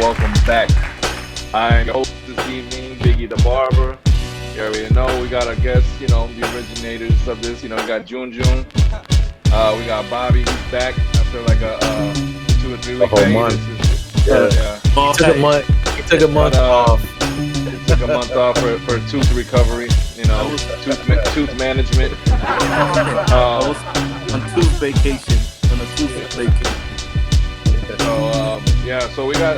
Welcome back. I'm your host this evening, Biggie the Barber. You already know we got our guests, the originators of this. We got June. We got Bobby, he's back after like a 2 or 3 week hiatus. Yeah. He took a month off. He took a month off for tooth recovery, tooth management. I was on tooth vacation. So we got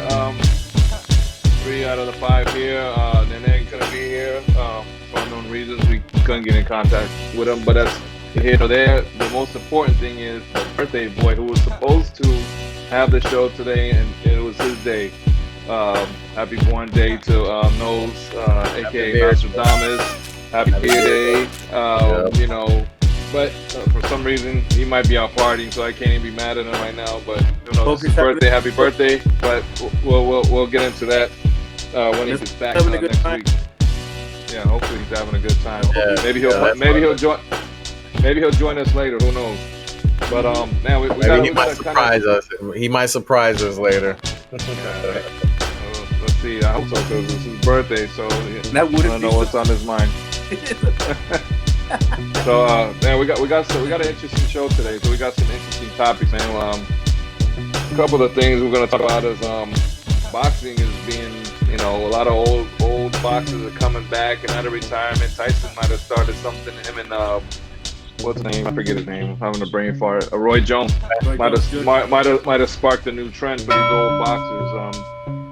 3 out of the 5 here. Nene couldn't be here for unknown reasons. We couldn't get in contact with him, but that's here or there. The most important thing is the birthday boy who was supposed to have the show today, and it was his day. Happy born day to Nose, aka Nostradamus. Happy beer day. But for some reason he might be out partying, so I can't even be mad at him right now. But it's his birthday, happy birthday! But we'll get into that when he gets back next week. Yeah, hopefully he's having a good time. Yeah, maybe he'll join us later. Who knows? But man, he might surprise us. He might surprise us later. Let's see. I hope so, because it's his birthday, so I don't know what's on his mind. So man, we got an interesting show today. So we got some interesting topics, man. A couple of things we're gonna talk about is boxing is being, a lot of old boxers are coming back and out of retirement. Tyson might have started something. Him and what's his name? I forget his name. I'm having a brain fart. Roy Jones might have sparked a new trend for these old boxers.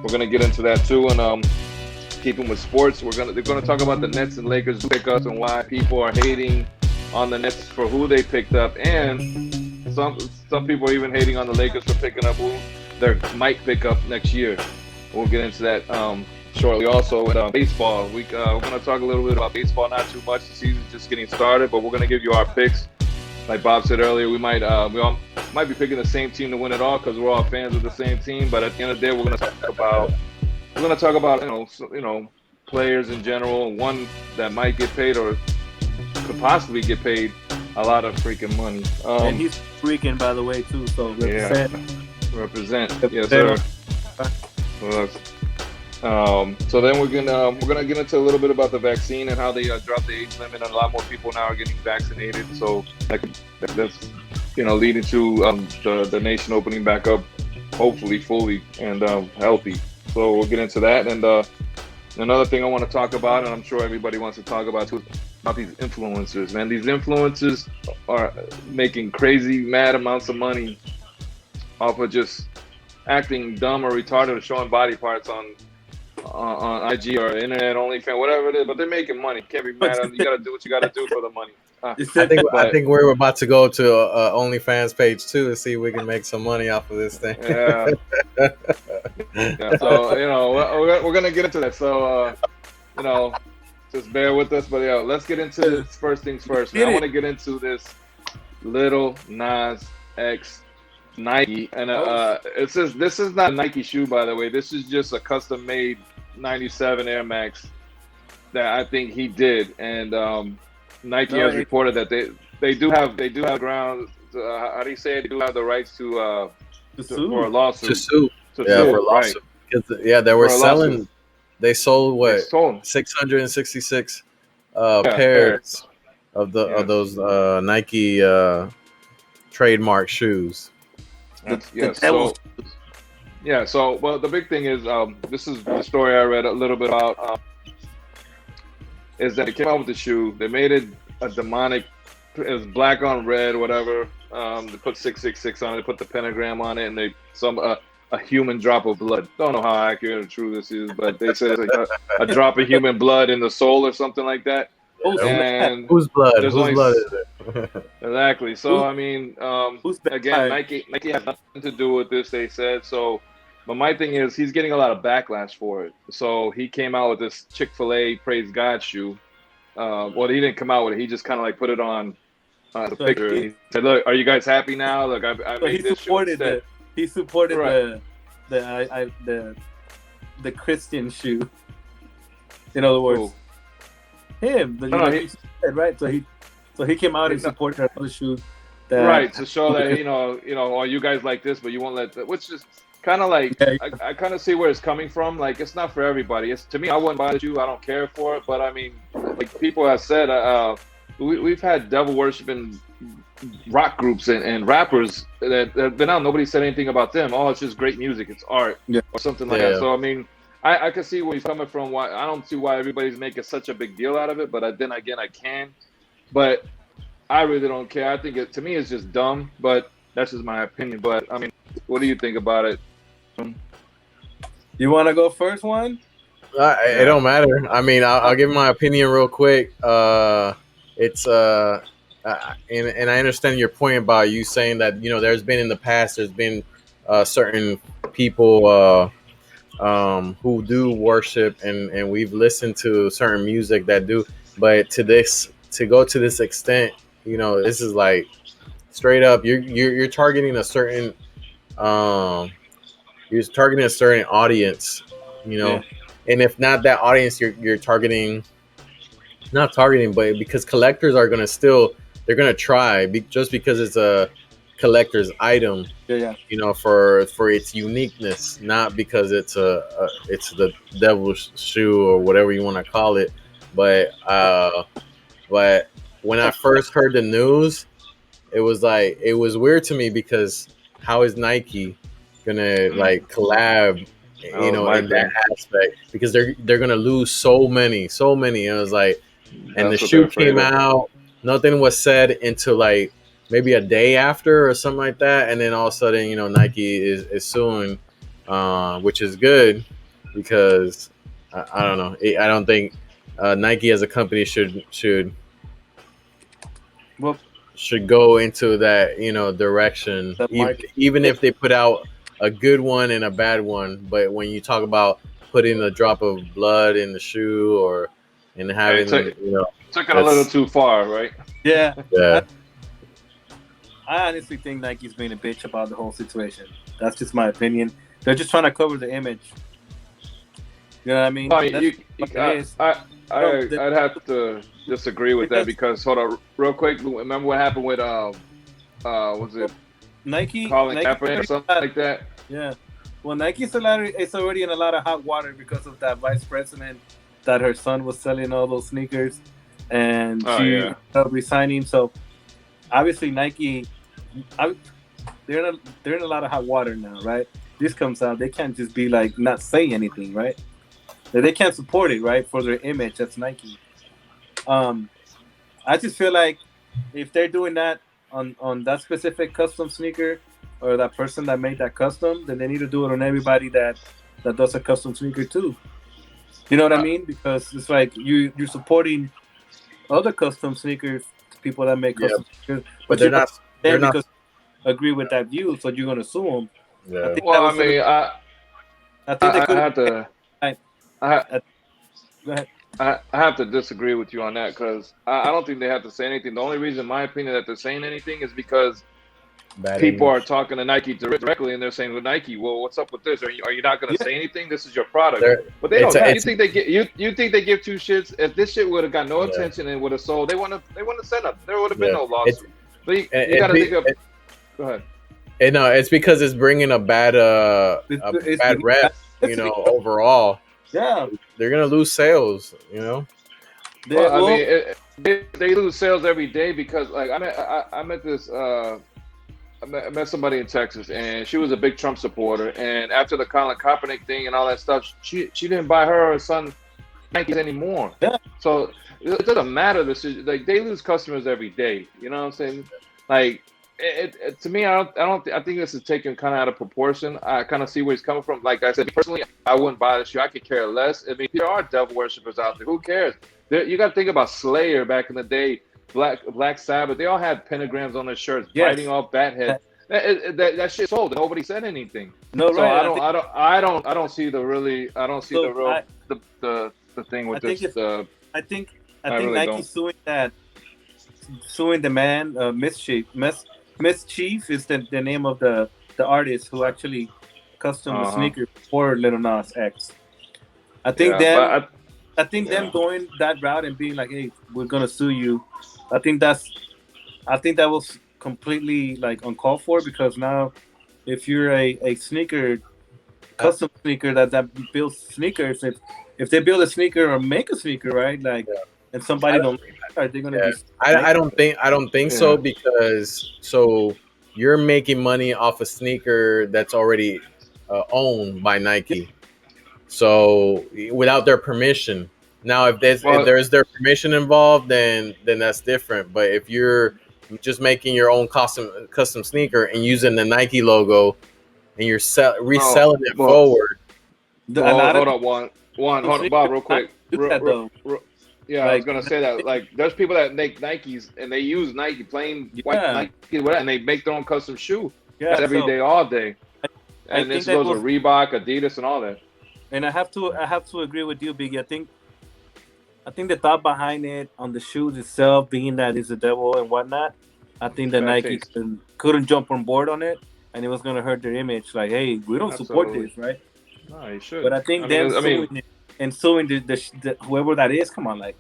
We're gonna get into that too, and keeping with sports, they're gonna talk about the Nets and Lakers pickups and why people are hating on the Nets for who they picked up, and some people are even hating on the Lakers for picking up who they might pick up next year. We'll get into that shortly. Also, with baseball, we're gonna talk a little bit about baseball. Not too much. The season's just getting started, but we're gonna give you our picks. Like Bob said earlier, we all might be picking the same team to win it all because we're all fans of the same team. But at the end of the day, we're gonna talk about players in general, one that might get paid or could possibly get paid a lot of freaking money. And he's freaking, by the way, too. So represent. Yes, sir. So then we're gonna get into a little bit about the vaccine and how they dropped the age limit, and a lot more people now are getting vaccinated. So that's leading to the nation opening back up, hopefully fully and healthy. So we'll get into that. And another thing I want to talk about, and I'm sure everybody wants to talk about too, about these influencers, man. These influencers are making crazy, mad amounts of money off of just acting dumb or retarded or showing body parts on IG or internet, OnlyFans, whatever it is. But they're making money. Can't be mad. You got to do what you got to do for the money. I think we're about to go to OnlyFans page too to see if we can make some money off of this thing. Yeah. So we're gonna get into that. So just bear with us. But let's get into this. First things first. Man. I want to get into this Little Nas X Nike, and it says this is not a Nike shoe, by the way. This is just a custom made 97 Air Max that I think he did, and Nike has reported that they do have grounds. How do you say it? They do have the rights to sue for a lawsuit. To sue. For a lawsuit. Right. They were selling. They sold 666 pairs of those Nike trademark shoes. So well, the big thing is this is the story I read a little bit about. is that they came out with the shoe. They made it a demonic. It was black on red, whatever. They put 666 on it. They put the pentagram on it, and they a human drop of blood. Don't know how accurate or true this is, but they said it's like a drop of human blood in the soul or something like that. And whose blood? There's Whose only, blood is it? exactly. So I mean, again, Nike has nothing to do with this. They said so. But my thing is, he's getting a lot of backlash for it. So he came out with this Chick-fil-A Praise God shoe. Well, he didn't come out with it. He just kind of like put it on the picture. He said, "Look, are you guys happy now? Look, I made this shoe instead." He supported Right. the Christian shoe. In other words, him. He said, right? So he came out and supported another shoe. Right, to show that oh, you guys like this, but you won't let that. Which is kind of like I kind of see where it's coming from. Like it's not for everybody. It's to me, I wouldn't buy the shoe. I don't care for it. But I mean, like people have said, we've had devil worshiping rock groups and rappers that have been out. Nobody said anything about them. Oh, it's just great music. It's art or something like that. So I mean, I can see where he's coming from. Why I don't see why everybody's making such a big deal out of it. But then again, I can. But I really don't care. I think to me it's just dumb. But that's just my opinion. But I mean, what do you think about it? You want to go first, one? It don't matter. I mean, I'll give my opinion real quick. It's and I understand your point about you saying that there's been in the past there's been certain people who do worship and we've listened to certain music that do, but to go to this extent, this is like straight up you're targeting a certain audience, and if not that audience, you're targeting. Not targeting, but because collectors are they're gonna try just because it's a collector's item, for its uniqueness, not because it's the devil's shoe or whatever you want to call it. But when I first heard the news, it was weird to me because how is Nike gonna like collab, in that aspect, because they're gonna lose so many. It was like. And the shoe came out, nothing was said until like maybe a day after or something like that. And then all of a sudden, Nike is suing, which is good because I don't know. I don't think Nike as a company should go into that, direction, even if they put out a good one and a bad one. But when you talk about putting a drop of blood in the shoe and having took it a little too far, right? Yeah. I honestly think Nike's being a bitch about the whole situation. That's just my opinion. They're just trying to cover the image. You know what I mean? I'd have to disagree with that because hold on, real quick. Remember what happened with was it Nike? Colin Kaepernick or something like that? Yeah. Well, Nike's already in a lot of hot water because of that vice president that her son was selling all those sneakers, and she ended up resigning. So obviously Nike, they're in a lot of hot water now, right? This comes out, they can't just be like not say anything, right? They can't support it, right, for their image. That's Nike. I just feel like if they're doing that on that specific custom sneaker or that person that made that custom, then they need to do it on everybody that does a custom sneaker too. You know what I mean? Because it's like you're supporting other custom sneakers, people that make custom sneakers, but they're not because agree with that view, so you're gonna sue them. Yeah. I have to disagree with you on that because I don't think they have to say anything. The only reason, in my opinion, that they're saying anything is because people are talking to Nike directly and they're saying, "Well, Nike, well, what's up with this? Are you not going to say anything? This is your product." But they don't. You think they give two shits? If this shit would have got no attention and would have sold, they wouldn't have said nothing. There would have been no lawsuit. But you got to think of. Go ahead. No, it's because it's bringing a bad rep. Overall. Yeah, they're gonna lose sales. Well, I mean, they lose sales every day because, like, I met this. I met somebody in Texas, and she was a big Trump supporter. And after the Colin Kaepernick thing and all that stuff, she didn't buy her son Nikes anymore. Yeah. So it doesn't matter. Like they lose customers every day. You know what I'm saying? Like to me, I think this is taken kind of out of proportion. I kind of see where he's coming from. Like I said, personally, I wouldn't buy the shoe. I could care less. I mean, there are devil worshippers out there. Who cares? You got to think about Slayer back in the day, Black Sabbath. They all had pentagrams on their shirts, fighting off bat head. That shit sold. Nobody said anything. No, so right. I don't see the real the thing with this. I think Nike suing the man Mischief is the name of the artist who actually custom the sneaker for Lil Nas X. I think them going that route and being like, hey, we're gonna sue you. I think that was completely like uncalled for, because now if you're a sneaker custom sneaker that builds sneakers, if they build a sneaker or make a sneaker, right, like and somebody don't like that, are they gonna be I don't think so, because so you're making money off a sneaker that's already owned by Nike, so without their permission. Now if there's their permission involved, then that's different. But if you're just making your own custom sneaker and using the Nike logo and you're reselling it forward. Hold up, Bob, real quick. Yeah, I was gonna say that. Like, there's people that make Nikes and they use Nike, plain white Nike, whatever, and they make their own custom shoe. Yeah, every day, all day. And this goes with Reebok, Adidas, and all that. And I have to agree with you, Biggie. I think the thought behind it on the shoes itself, being that it's a devil and whatnot, I think that Nike couldn't jump on board on it, and it was gonna hurt their image. Like, hey, we don't support this, right? No, you should. But I think suing the whoever that is, come on, like,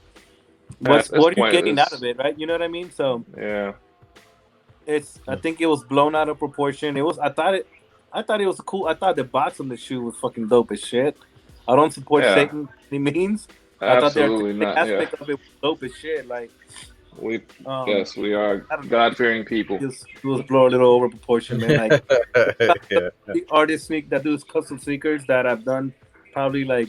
what are you getting out of it, right? You know what I mean? So yeah, I think it was blown out of proportion. I thought it was cool. I thought the box on the shoe was fucking dope as shit. I don't support Satan any means. Absolutely not. The aspect of it was dope as shit. Like, we are God-fearing people. It was blown a little over proportion, man. Like, the artists that do custom sneakers that I've done, probably like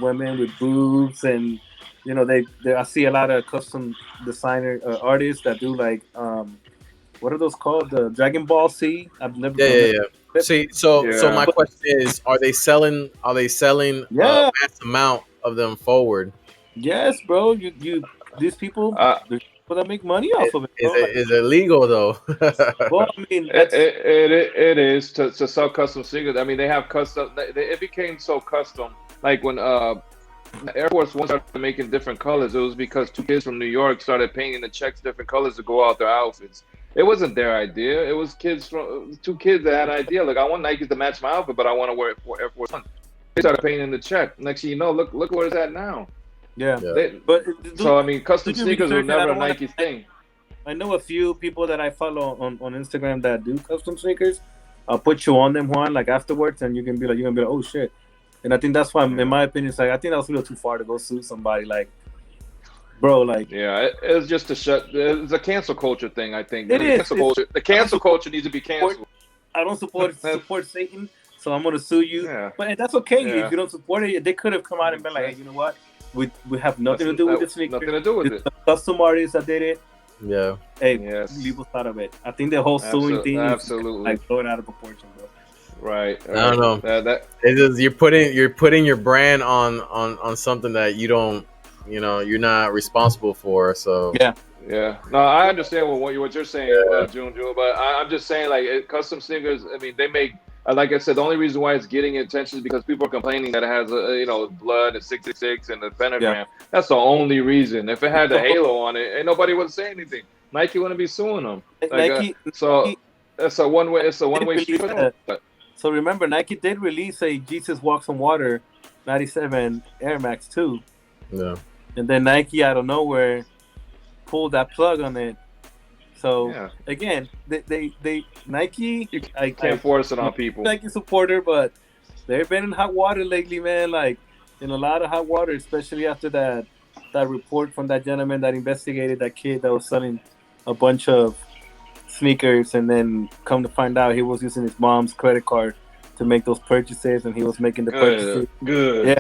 women with boobs, and you know I see a lot of custom designer artists that do like what are those called, the Dragon Ball Z? I've never See, so my question is, are they selling a mass amount of them forward? Yes, bro. You these people that make money off of it. Is it legal though? Well, I mean, it is to sell custom sneakers. I mean, they have custom. It became so custom. Like when Air Force One started making different colors, it was because two kids from New York started painting the checks different colors to go out their outfits. It wasn't their idea. It was two kids that had an idea. Like, I want Nikes to match my outfit, but I want to wear it for Air Force One. They started painting the check. Next thing you know, look where it's at now. Yeah. I mean, custom sneakers were never a Nike thing. I know a few people that I follow on Instagram that do custom sneakers. I'll put you on them, Juan, like afterwards, and you're gonna be like, oh shit. And I think that's why, in my opinion, it's like, I think that was a little too far to go sue somebody. Like, bro, like, yeah, it's just it's a cancel culture thing. I think the cancel culture needs to be canceled. I don't support Satan, so I'm gonna sue you. Yeah. But that's okay. Yeah. If you don't support it, they could have come out and been like, hey, you know what? We have nothing to do with this sneaker. Nothing to do with it. Custom artists that did it. Yeah. Hey, leave us out of it. I think the whole suing thing is like blowing out of proportion, bro. Right. I don't know. It's just, you're putting your brand on something that you don't, you're not responsible for. So yeah. No, I understand what you're saying, June, but I'm just saying, like, custom sneakers. I mean, they make. Like I said, the only reason why it's getting attention is because people are complaining that it has blood and 666 and the pentagram. Yeah. That's the only reason. If it had the halo on it, ain't nobody would say anything. Nike wouldn't be suing them. So it's a one way street for them. So remember, Nike did release a Jesus Walks on Water 97 Air Max 2. Yeah. And then Nike out of nowhere pulled that plug on it. So again, they Nike. I can't force it on people. Nike supporter, but they've been in hot water lately, man. Like, in a lot of hot water, especially after that report from that gentleman that investigated that kid that was selling a bunch of sneakers, and then come to find out he was using his mom's credit card to make those purchases, and he was making the purchases. Good. Yeah.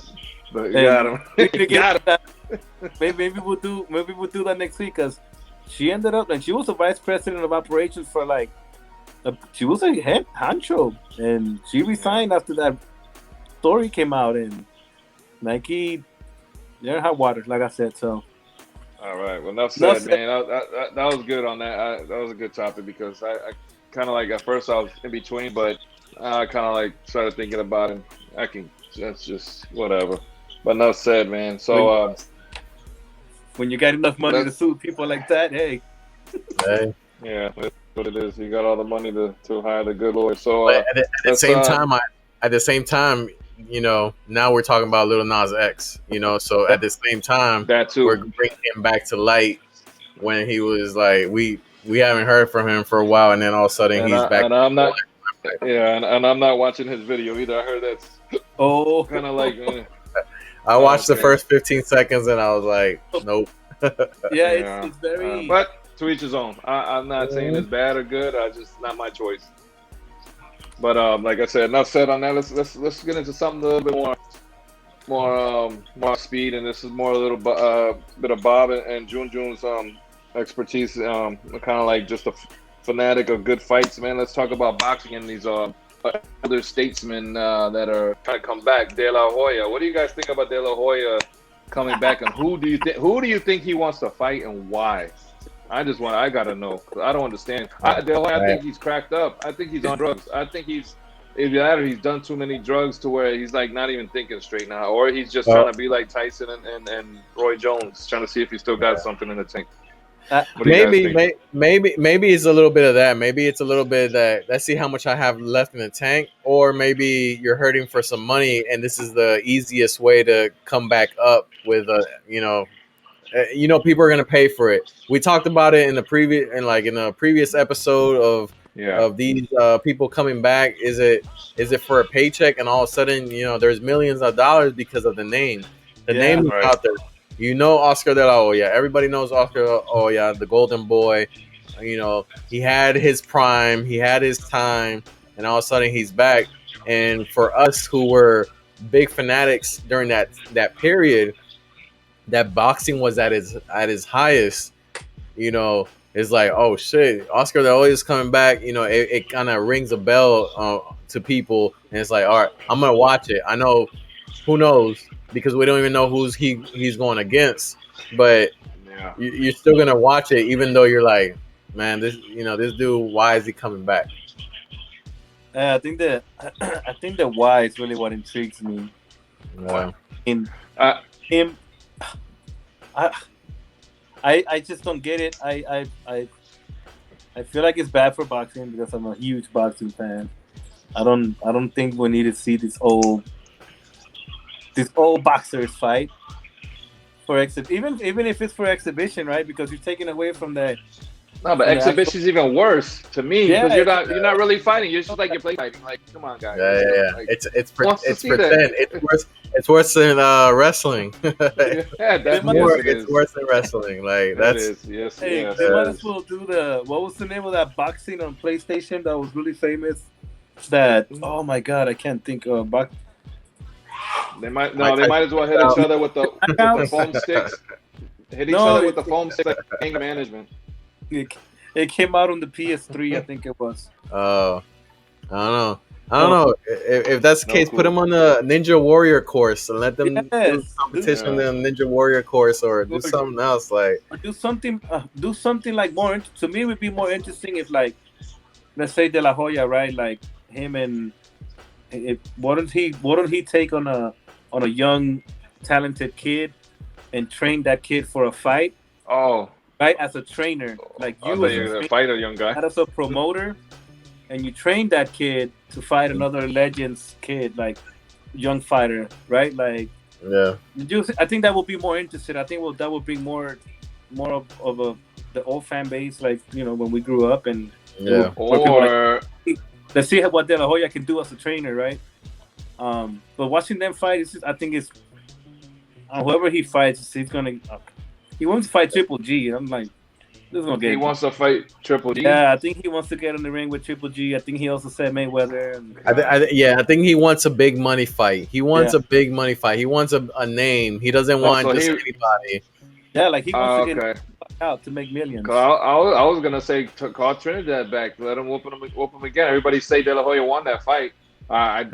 But you got him. Got him. Maybe we'll do that next week because she ended up and she was the vice president of operations for like she was a head honcho, and she resigned after that story came out, and Nike they're in hot water, like I said. So all right, well, enough said, man. That was good on that. That was a good topic because I kind of like at first I was in between, but I kind of like started thinking about it. That's just whatever. But enough said, man. So when you got enough money to sue people like that, hey. Yeah, that's what it is. You got all the money to hire the good lawyer. So at the same time, you know, now we're talking about Lil Nas X. You know, so at the same time, that too. We're bringing him back to light when he was like we haven't heard from him for a while, and then all of a sudden he's back. And I'm not. Yeah, and I'm not watching his video either. I heard that's kind of like. I watched the first 15 seconds and I was like, nope. It's very. But to each his own. I'm not saying it's bad or good. Just not my choice. But like I said, enough said on that. Let's get into something a little bit more speed, and this is more a little bit of Bob and Jun's expertise. Kind of like just a fanatic of good fights, man. Let's talk about boxing and these other statesmen that are trying to come back. De La Hoya. What do you guys think about De La Hoya coming back, and who do you think he wants to fight and why? I gotta know. I don't understand. I think he's cracked up. I think he's on drugs. I think he's done too many drugs to where he's like not even thinking straight now, or he's just trying to be like Tyson and Roy Jones, trying to see if he still got something in the tank. Maybe it's a little bit of that. Maybe it's a little bit that let's see how much I have left in the tank, or maybe you're hurting for some money, and this is the easiest way to come back up with people are gonna pay for it. We talked about it in a previous episode of these people coming back. Is it for a paycheck, and all of a sudden there's millions of dollars because of the name. The name is out there. You know Oscar De La Hoya. Everybody knows Oscar De La Hoya, the golden boy. He had his prime, he had his time, and all of a sudden he's back. And for us who were big fanatics during that period, that boxing was at its highest, it's like, oh shit, Oscar De La Hoya is coming back. It kind of rings a bell to people, and it's like, all right, I'm gonna watch it. I know, who knows, because we don't even know who's he's going against, but you're still gonna watch it, even though you're like, man, this dude, why is he coming back? I think the why is really what intrigues me. In him, I just don't get it. I feel like it's bad for boxing because I'm a huge boxing fan. I don't think we need to see this old boxers fight for even if it's for exhibition, right? Because you're taking away from that. No, but exhibition is even worse to me because you're not really fighting. You're just like you're play fighting. Like, come on, guys. Yeah. Like, it's pretend. It's worse than wrestling. It's worse than wrestling. Like that's. Yes. Hey, they might as well do what was the name of that boxing on PlayStation that was really famous? Oh my god, I can't think of They might as well hit each other with the foam sticks. Hit each other with the foam sticks like anger management. It came out on the PS3, I think it was. Oh, I don't know. If that's the case, put them on the Ninja Warrior course and let them do competition on the Ninja Warrior course, or do something else. Like do something like more. To me, it would be more interesting if, like, let's say De La Hoya, right? Like him and why don't he take on a young talented kid and train that kid for a fight? Oh. Right, as a trainer, like you as a fighter, young guy, as a promoter, and you train that kid to fight another Legends kid, like young fighter, right? Like, I think that would be more interesting. I think that would bring more of the old fan base, like when we grew up, and or let's see what De La Hoya can do as a trainer, right? But watching them fight, I think it's whoever he fights, he's gonna. He wants to fight Triple G. I'm like, He wants to fight Triple G. Yeah, I think he wants to get in the ring with Triple G. I think he also said Mayweather. And, I think he wants a big money fight. He wants a big money fight. He wants a name. He doesn't want just anybody. Yeah, like he wants to get out to make millions. I was gonna say to call Trinidad back, let him whoop him again. Everybody say De La Hoya won that fight. I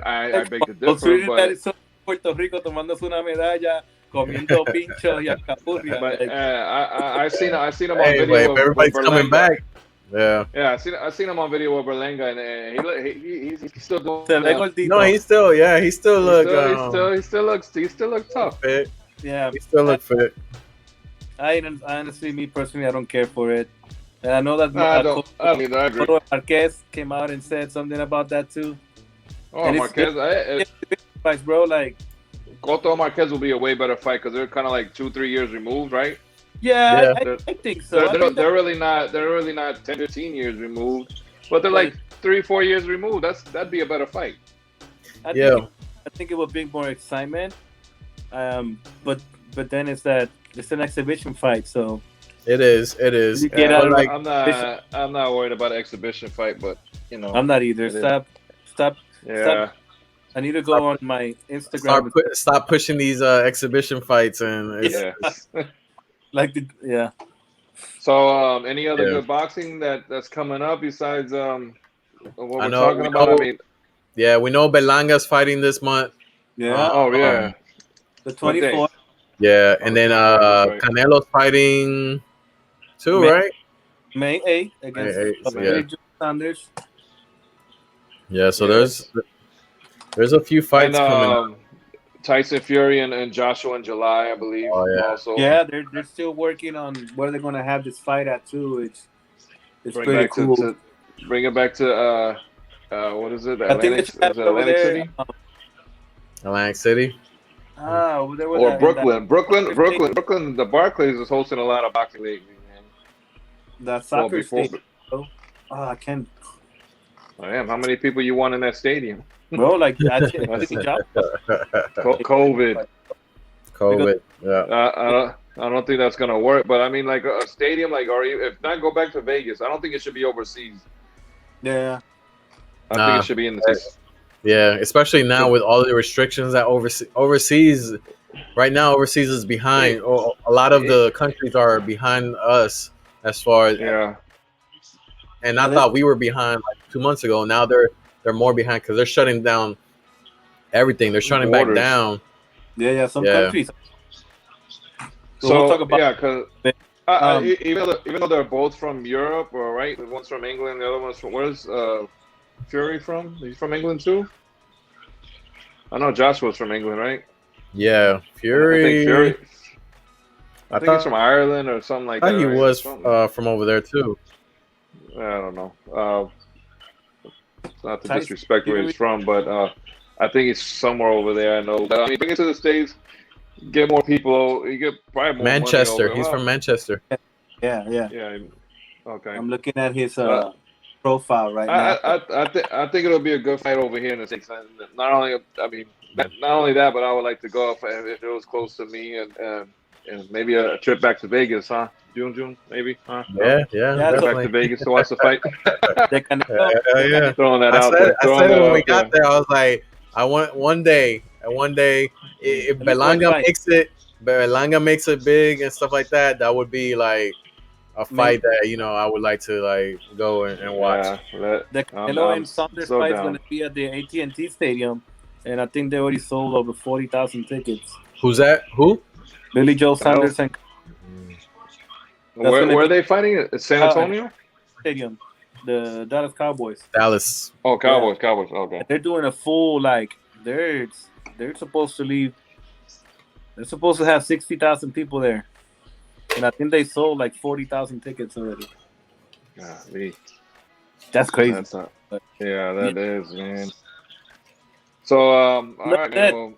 beg to differ. Trinidad is so Puerto Rico tomándose una medalla, comiendo pinchos y alcapurria. But I seen him on video. Wait, everybody's coming back. Yeah. Yeah, I seen him on video with Berlanga, and he's still doing. No, he still looks tough. Fit. Yeah, he still look fit. Honestly, me personally, I don't care for it, and I know that I agree. Marquez came out and said something about that too. Oh, and Marquez, fights, bro. Like Cotto Marquez will be a way better fight because they're kind of like 2-3 years removed, right? Yeah. I think so. They're really not 10, 15 years removed, but they're like 3-4 years removed. That'd be a better fight. I think it would bring more excitement. But then it's an exhibition fight, so it is. I'm not worried about an exhibition fight, but I'm not either. Stop. Yeah. Stop. I need to go on my Instagram. Stop pushing these exhibition fights and So, any other good boxing that's coming up besides what we're talking about? We know Berlanga's fighting this month. Yeah. The 24th. Yeah, and then Canelo's fighting too, right? May 8th against Sanders. Yeah, so there's a few fights coming up. Tyson Fury and Joshua in July, I believe. Also. Yeah, they're still working on where they're going to have this fight at too. It's pretty cool. Bring it back to what is it? Atlantic City. Atlantic City. Or Brooklyn. Brooklyn. The Barclays is hosting a lot of boxing lately, man. The soccer stadium. I can't. Damn, how many people you want in that stadium? Bro, like that's COVID. Yeah. I don't think that's gonna work. But I mean, like a stadium, or if not, go back to Vegas. I don't think it should be overseas. Yeah. I think it should be in the States. Yeah, especially now with all the restrictions that overseas. Right now, overseas is behind. A lot of the countries are behind us as far as And I thought we were behind like 2 months ago. Now they're more behind because they're shutting down everything. They're shutting back down. Yeah, some countries. So we'll talk about because even though they're both from Europe, or right, one's from England, the other one's from where's Fury from? He's from England too. I know Joshua's from England, right? Yeah, Fury. I think he's from Ireland or something like that. He was from over there too. I don't know. Not to disrespect where he's from, but I think he's somewhere over there. I know. I mean, bring it to the States, get more people. You get probably more Manchester. Money He's from Manchester. Yeah. Okay. I'm looking at his profile right now. I think it'll be a good fight over here in the States. Not only that, but I would like to go if it was close to me and maybe a trip back to Vegas, huh? June, maybe, huh? Yeah, back to Vegas to watch the fight. Yeah. Throwing that out there. I said when we got there, I was like, I want one day, if Berlanga makes it big and stuff like that, that would be like a fight that I would like to like go and watch. The Canelo and Saunders fight is going to be at the AT&T Stadium, and I think they already sold over 40,000 tickets. Who's that? Who? Billy Joe Saunders and. Where are they fighting? San Antonio Stadium, the Dallas Cowboys. Dallas. Oh, Cowboys. Okay. They're doing a full they're supposed to leave. They're supposed to have 60,000 people there, and I think they sold like 40,000 tickets already. That's crazy. That is, man. So, all right, man. Well,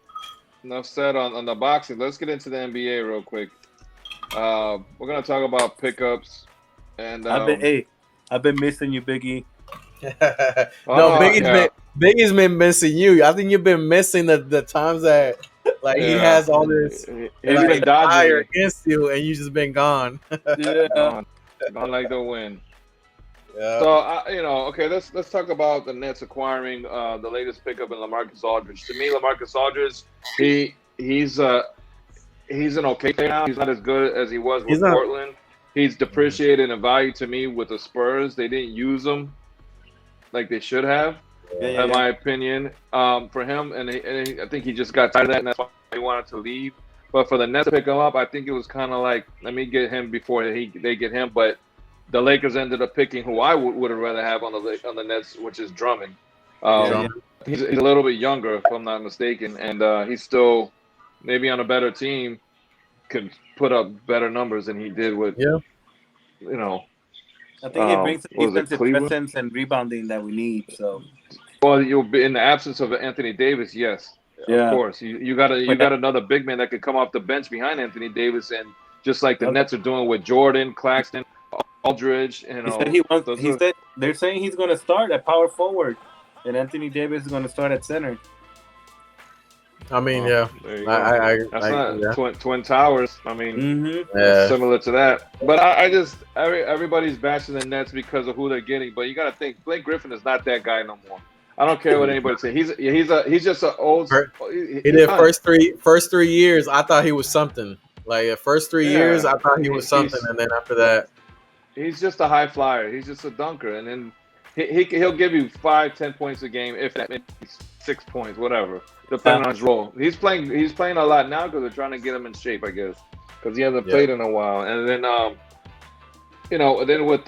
enough said on the boxing. Let's get into the NBA real quick. We're gonna talk about pickups, and I've been missing you, Biggie. No, Biggie's been missing you. I think you've been missing the times that he has all this been dodging against you, and you just been gone. Yeah. Don't like the win. Yeah. So okay, let's talk about the Nets acquiring the latest pickup in LaMarcus Aldridge. To me, LaMarcus Aldridge, he's an okay player now. He's not as good as he was He's with not. Portland. He's depreciated in value to me with the Spurs. They didn't use him like they should have, in my opinion. For him, I think he just got tired of that, and that's why he wanted to leave. But for the Nets to pick him up, I think it was kind of like, let me get him before they get him. But the Lakers ended up picking who I would have rather have on the Nets, which is Drummond. He's a little bit younger, if I'm not mistaken, and he's still maybe on a better team could put up better numbers than he did with. Yeah. I think he brings the defensive presence and rebounding that we need. So, well, you'll be in the absence of Anthony Davis, yes, of course. You got another big man that could come off the bench behind Anthony Davis, and just like the Nets are doing with Jordan, Claxton, Aldridge, they're saying he's going to start at power forward, and Anthony Davis is going to start at center. I mean, Twin Towers. I mean, similar to that. But I just everybody's bashing the Nets because of who they're getting. But you got to think Blake Griffin is not that guy no more. I don't care what anybody says. He's just an old. He did first three years. I thought he was something. Like the first 3 years, I thought he was something, and then after that, he's just a high flyer. He's just a dunker, and then he'll give you 5-10 points a game, if that, maybe 6 points, whatever, depending on his role. He's playing a lot now because they're trying to get him in shape, I guess, because he hasn't played in a while. And then then with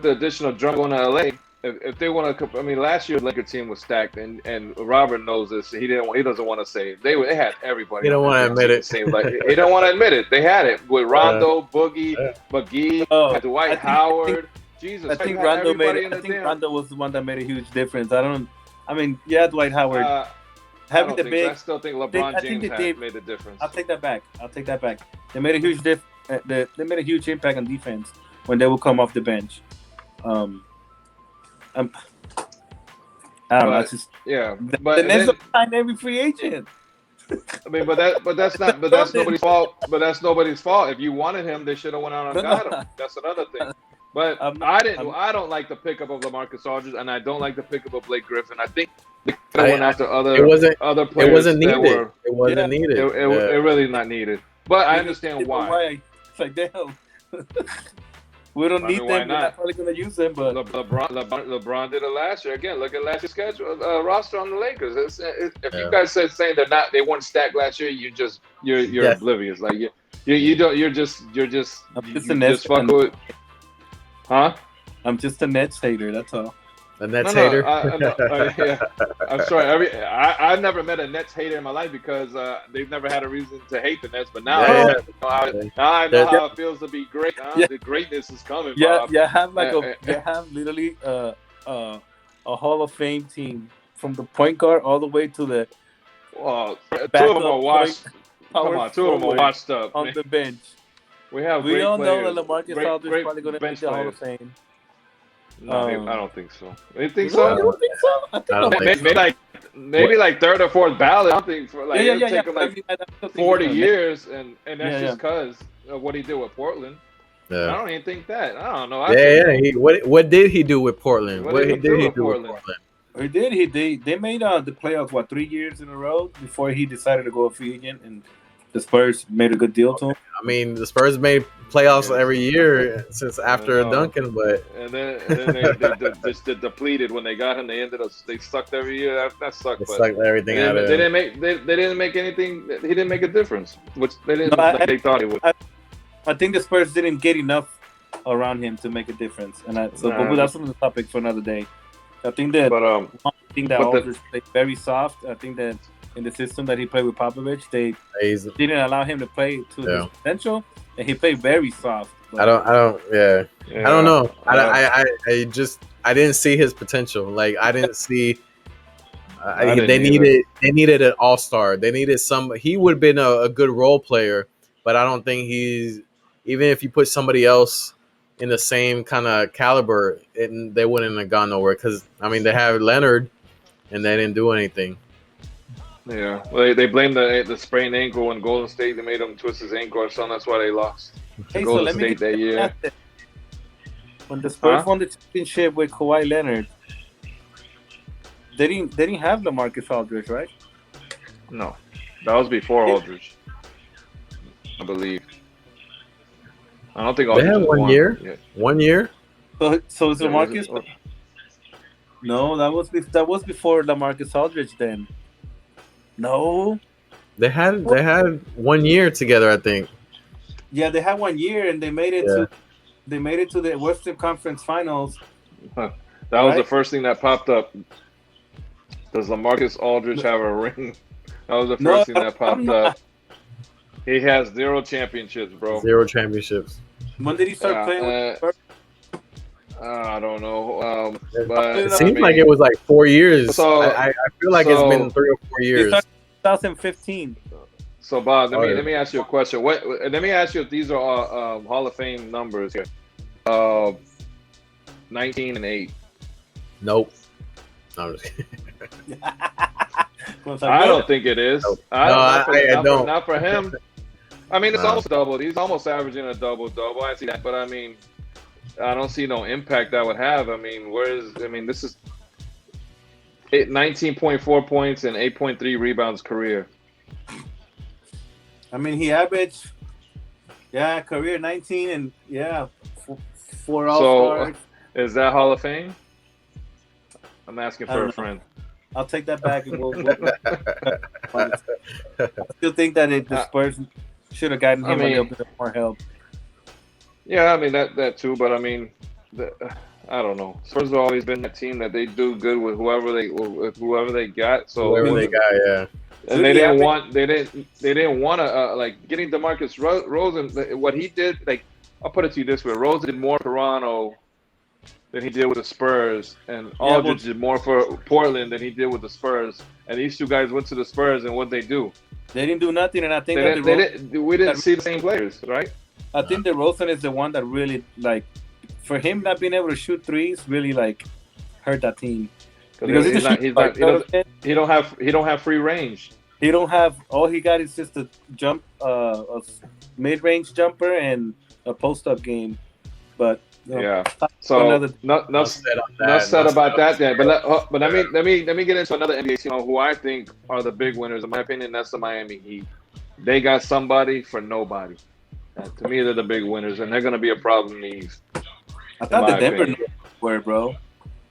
the additional drum going to LA, if they want to, I mean, last year the Lakers team was stacked, and Robert knows this. He doesn't want to say it. They had everybody. He don't want to admit it. He don't want to admit it. They had it with Rondo, Boogie, McGee, Dwight Howard. Jesus, I think Rondo was the one that made a huge difference. Dwight Howard. I still think LeBron James made the difference. I'll take that back. They made a huge they made a huge impact on defense when they would come off the bench. I don't know. It's just but the Nets sign every free agent. I mean, that's nobody's fault. But that's nobody's fault. If you wanted him, they should have went out and got him. That's another thing. But I don't like the pickup of LaMarcus Aldridge, and I don't like the pickup of Blake Griffin. I think they went after other players. It wasn't needed. It wasn't needed. It really not needed. But I understand why. It's like, damn. We don't need them. We're not probably going to use them, but LeBron did it last year. Again, look at last year's schedule roster on the Lakers. If you guys saying they weren't stacked last year, you're oblivious. Like you're just fucking with. Huh? I'm just a Nets hater. That's all. A Nets hater. I'm sorry. I've never met a Nets hater in my life because they've never had a reason to hate the Nets. But now I know how it feels to be great. The greatness is coming. Bob. You have literally a Hall of Fame team from the point guard all the way to the. Well, two of them are washed. Come on, two of them are washed up on the bench. We all know that LaMarcus Aldridge is probably going to make the Hall of Fame. No, I don't think so. You think so? You don't think so? I think maybe like third or fourth ballot. I think for it'll take him like 40 years, and that's just because of what he did with Portland. Yeah. I don't even think that. I don't know. What did he do with Portland? What did he do with Portland? He did. They made the playoffs 3 years in a row before he decided to go a free agent, and the Spurs made a good deal to him. I mean, the Spurs made playoffs every year since after Duncan, but then they just depleted when they got him. They sucked every year. That sucked. They sucked everything out of it. They didn't make anything. He didn't make a difference, which they didn't. They thought he would. I think the Spurs didn't get enough around him to make a difference, and that's another topic for another day. I think that Aldridge played very soft. I think that in the system that he played with Popovich, they didn't allow him to play to his potential, and he played very soft. I don't know. I didn't see his potential. Like I didn't see. They needed an all-star. They needed he would have been a good role player, but I don't think even if you put somebody else in the same kind of caliber, they wouldn't have gone nowhere. Because I mean, they have Leonard, and they didn't do anything. Yeah, well, they blamed the sprained ankle in Golden State. They made him twist his ankle or something. That's why they lost. Hey, Golden State that year. when the Spurs won the championship with Kawhi Leonard, they didn't have LaMarcus Aldridge, right? No, that was before Aldridge, I believe. I don't think Aldridge they had 1 year. Yeah. 1 year. So is LaMarcus? No, that was before LaMarcus Aldridge. Then, no, they had 1 year together, I think. Yeah, they had 1 year, and they made it to the Western Conference Finals. That was the first thing that popped up. Does LaMarcus Aldridge have a ring? That was the first thing that popped up. He has 0 championships, bro. 0 championships. When did he start playing with the Spurs? I don't know. But it seems like it was like 4 years. So I feel like it's been 3 or 4 years. 2015. So Bob, let me ask you a question. Let me ask you if these are all Hall of Fame numbers here. 19 and 8. Nope. I'm just kidding. I don't think it is. Nope. Not for him. I mean, it's almost double. He's almost averaging a double-double. I see that, but I mean, I don't see no impact that would have. I mean, this is 19.4 points and 8.3 rebounds career. I mean, he averaged, career 19 and 4 All-Stars. So, is that Hall of Fame? I'm asking for a friend. I'll take that back. And we'll I still think that the Spurs should have gotten him a little bit more help. Yeah, I mean that too, but I mean, I don't know. Spurs have always been that team that they do good with whoever they got. So whoever they got, yeah. And they didn't want to like getting DeMarcus Rosen. What he did, like I'll put it to you this way: Rosen did more for Toronto than he did with the Spurs, and Aldridge did more for Portland than he did with the Spurs. And these two guys went to the Spurs, and what they do? They didn't do nothing, and I think we didn't see the same players, right? I think that Rosen is the one that really like, for him not being able to shoot threes, really like hurt that team. Because he don't have free range. He don't have, all he got is just a mid-range jumper and a post-up game. But so not said about that yet. But let me get into another NBA team who I think are the big winners. In my opinion, that's the Miami Heat. They got somebody for nobody. To me, they're the big winners, and they're going to be a problem in the East. I thought the Denver Nuggets were, bro.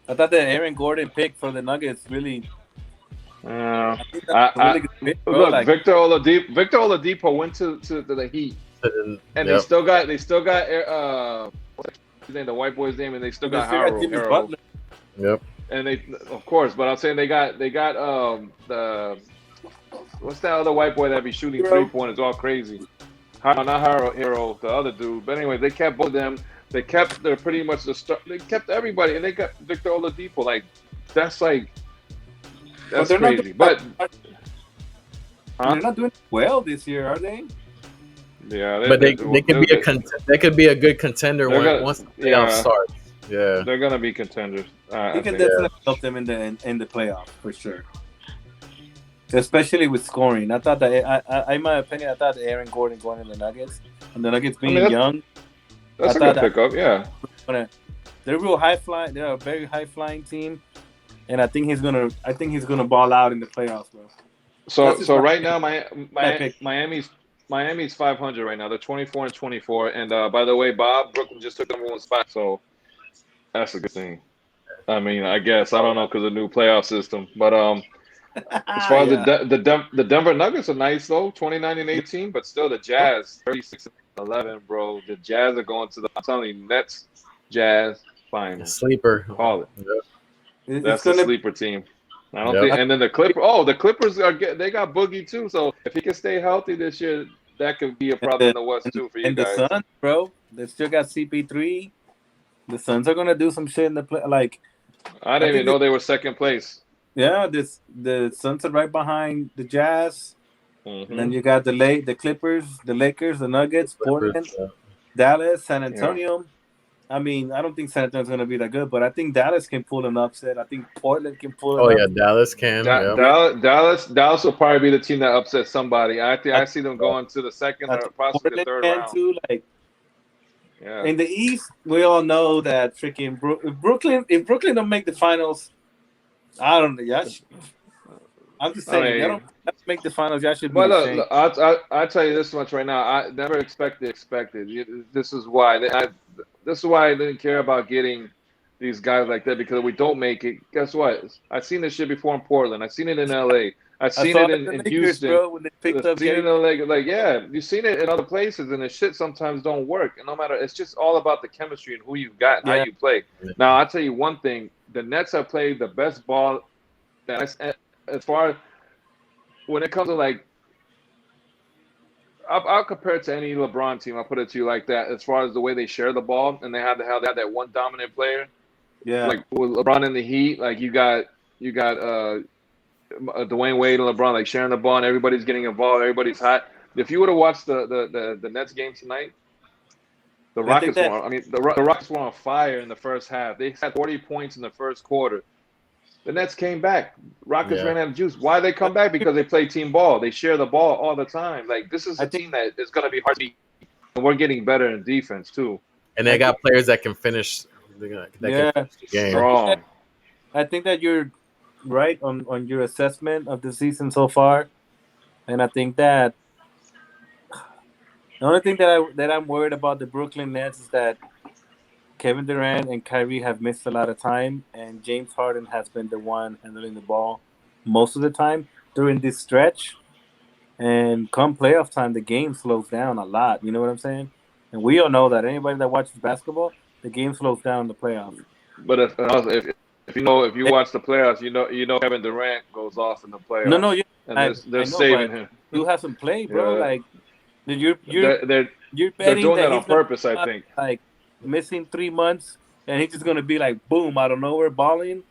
I thought the Aaron Gordon pick for the Nuggets really. Look, Victor Oladipo went to the Heat, and they still got the white boy's name, and they still got Harold. Yep. And they, of course, but I'm saying they got the what's that other white boy that be shooting 3-pointers all crazy? Not Harold, the other dude. But anyway, they kept both of them. They kept pretty much they kept everybody, and they got Victor Oladipo. Like that's crazy. But they're not doing well this year, are they? Yeah, but they could be a good contender once the playoffs starts. Yeah, they're gonna be contenders. We can definitely help them in the playoffs for sure. Especially with scoring. I thought that, in my opinion, I thought Aaron Gordon going in the Nuggets, and the Nuggets being young. That's a good pickup, yeah. They're real high flying. They're a very high flying team, and I think he's gonna ball out in the playoffs, bro. So right now, Miami's 500 right now. They're 24-24, and by the way, Brooklyn just took number 1 spot, so that's a good thing. I mean, I guess I don't know because of the new playoff system, but as far as the Denver Nuggets are nice though, 29-18, but still the Jazz 36-11, bro. The Jazz are going to I'm telling you, Nets, Jazz, final. Sleeper. Call it. Yep. That's the sleeper team. I don't think, and then the Clippers. Oh, the Clippers they got Boogie too. So if he can stay healthy this year, that could be a problem in the West too for you guys. And the Suns, bro, they still got CP3. The Suns are gonna do some shit in the play. Like I didn't even know they were second place. Yeah, the Suns are right behind the Jazz, and then you got the Clippers, the Lakers, the Nuggets, Portland, Dallas, San Antonio. Yeah. I mean, I don't think San Antonio's gonna be that good, but I think Dallas can pull an upset. I think Portland can pull. Dallas can. Dallas will probably be the team that upsets somebody. I see them going to the second or possibly the third round. Too, like, Yeah. In the East, we all know that freaking if Brooklyn don't make the finals, I don't know. Yeah, I'm just saying, if they don't make the finals, y'all should be Well, ashamed. I'll tell you this much right now. I never expected. This is why. This is why I didn't care about getting these guys like that, because if we don't make it, guess what? I've seen this shit before in Portland. I've seen it in LA. I've I seen saw it it in the in Lakers, Houston. bro, when they picked up I've seen it Gary. in like yeah, you've seen it in other places, and the shit sometimes don't work. And no matter, it's just all about the chemistry and who you've got and how Yeah. you play. Now, I'll tell you one thing: the Nets have played the best ball that as far as when it comes to like. I'll compare it to any LeBron team. I'll put it to you like that. As far as the way they share the ball, and they have that one dominant player. Yeah. Like with LeBron in the Heat, like you got Dwayne Wade and LeBron like sharing the ball, and everybody's getting involved. Everybody's hot. If you would have watched the Nets game tonight, the Rockets were on fire in the first half. They had 40 points in the first quarter. The Nets came back. Rockets ran out of juice. Why they come back? Because they play team ball. They share the ball all the time. Like this is a team that is going to be hard to beat, and we're getting better in defense too. And they got players that can finish. Can finish the game. Strong. I think that you're right on your assessment of the season so far, and I think that the only thing that I'm worried about the Brooklyn Nets is that Kevin Durant and Kyrie have missed a lot of time, and James Harden has been the one handling the ball most of the time during this stretch. And come playoff time, the game slows down a lot. You know what I'm saying? And we all know that anybody that watches basketball, the game slows down in the playoffs. But if you watch the playoffs, you know Kevin Durant goes off in the playoffs. They're saving him. You haven't played, bro. Like you're betting doing that on purpose. I think like missing 3 months, and he's just gonna be like boom out of nowhere balling.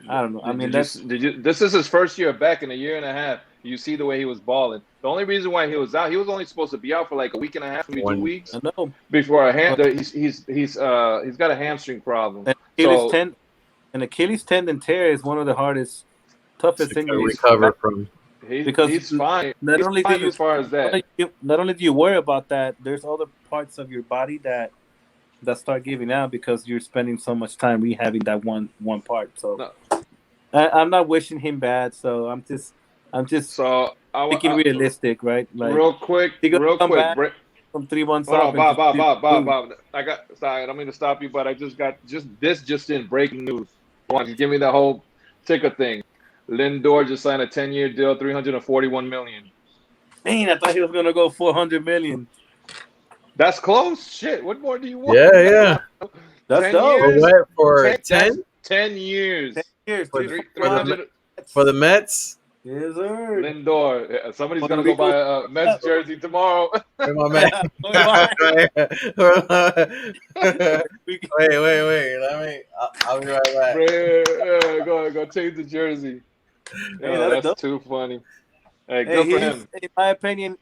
I don't know. This is his first year back in a year and a half. You see the way he was balling. The only reason why he was out, he was only supposed to be out for like a week and a half, maybe 2 weeks. I know. Before he's got a hamstring problem. An Achilles tendon tear is one of the hardest, toughest injuries to recover from. Because he's fine. Not only do you worry about that, there's other parts of your body that start giving out because you're spending so much time rehabbing that one part. So I'm not wishing him bad. So I'm just thinking realistic, right? Like real quick. From 3 months off. Bob. Sorry, I don't mean to stop you, but I just in breaking news. Why don't you give me that whole ticker thing? Lindor just signed a 10-year deal, $341 million. Man, I thought he was gonna go $400 million. That's close. Shit, what more do you want? Yeah. That's dope. For 10? 10 years. 10 years. For the Mets? Yes, sir. Lindor. Somebody's going to go buy a Mets jersey tomorrow. Wait, my man. wait. I'll be right back. Go change the jersey. That's too funny. Hey, good for him. In my opinion,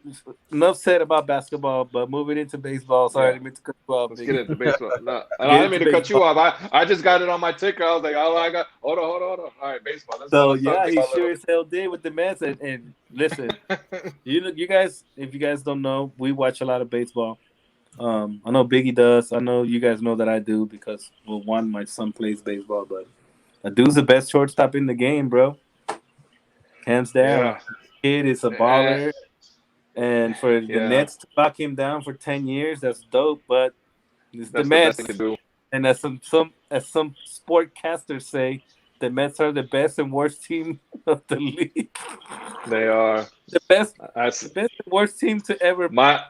enough said about basketball, but moving into baseball. Sorry, I didn't mean to cut you off. Let's get into baseball. No, I didn't mean to cut you off. I just got it on my ticker. I was like, hold on. All right, baseball. He sure as hell did with the Mets. And listen, you guys, if you guys don't know, we watch a lot of baseball. I know Biggie does. I know you guys know that I do because, well, one, my son plays baseball, but a dude's the best shortstop in the game, bro. Hands down. Yeah. Kid is a baller, and for the Nets to lock him down for 10 years, that's dope. But it's the Mets, the best thing to do. And as some sportcasters say, the Mets are the best and worst team of the league. They are the best and worst team to ever. My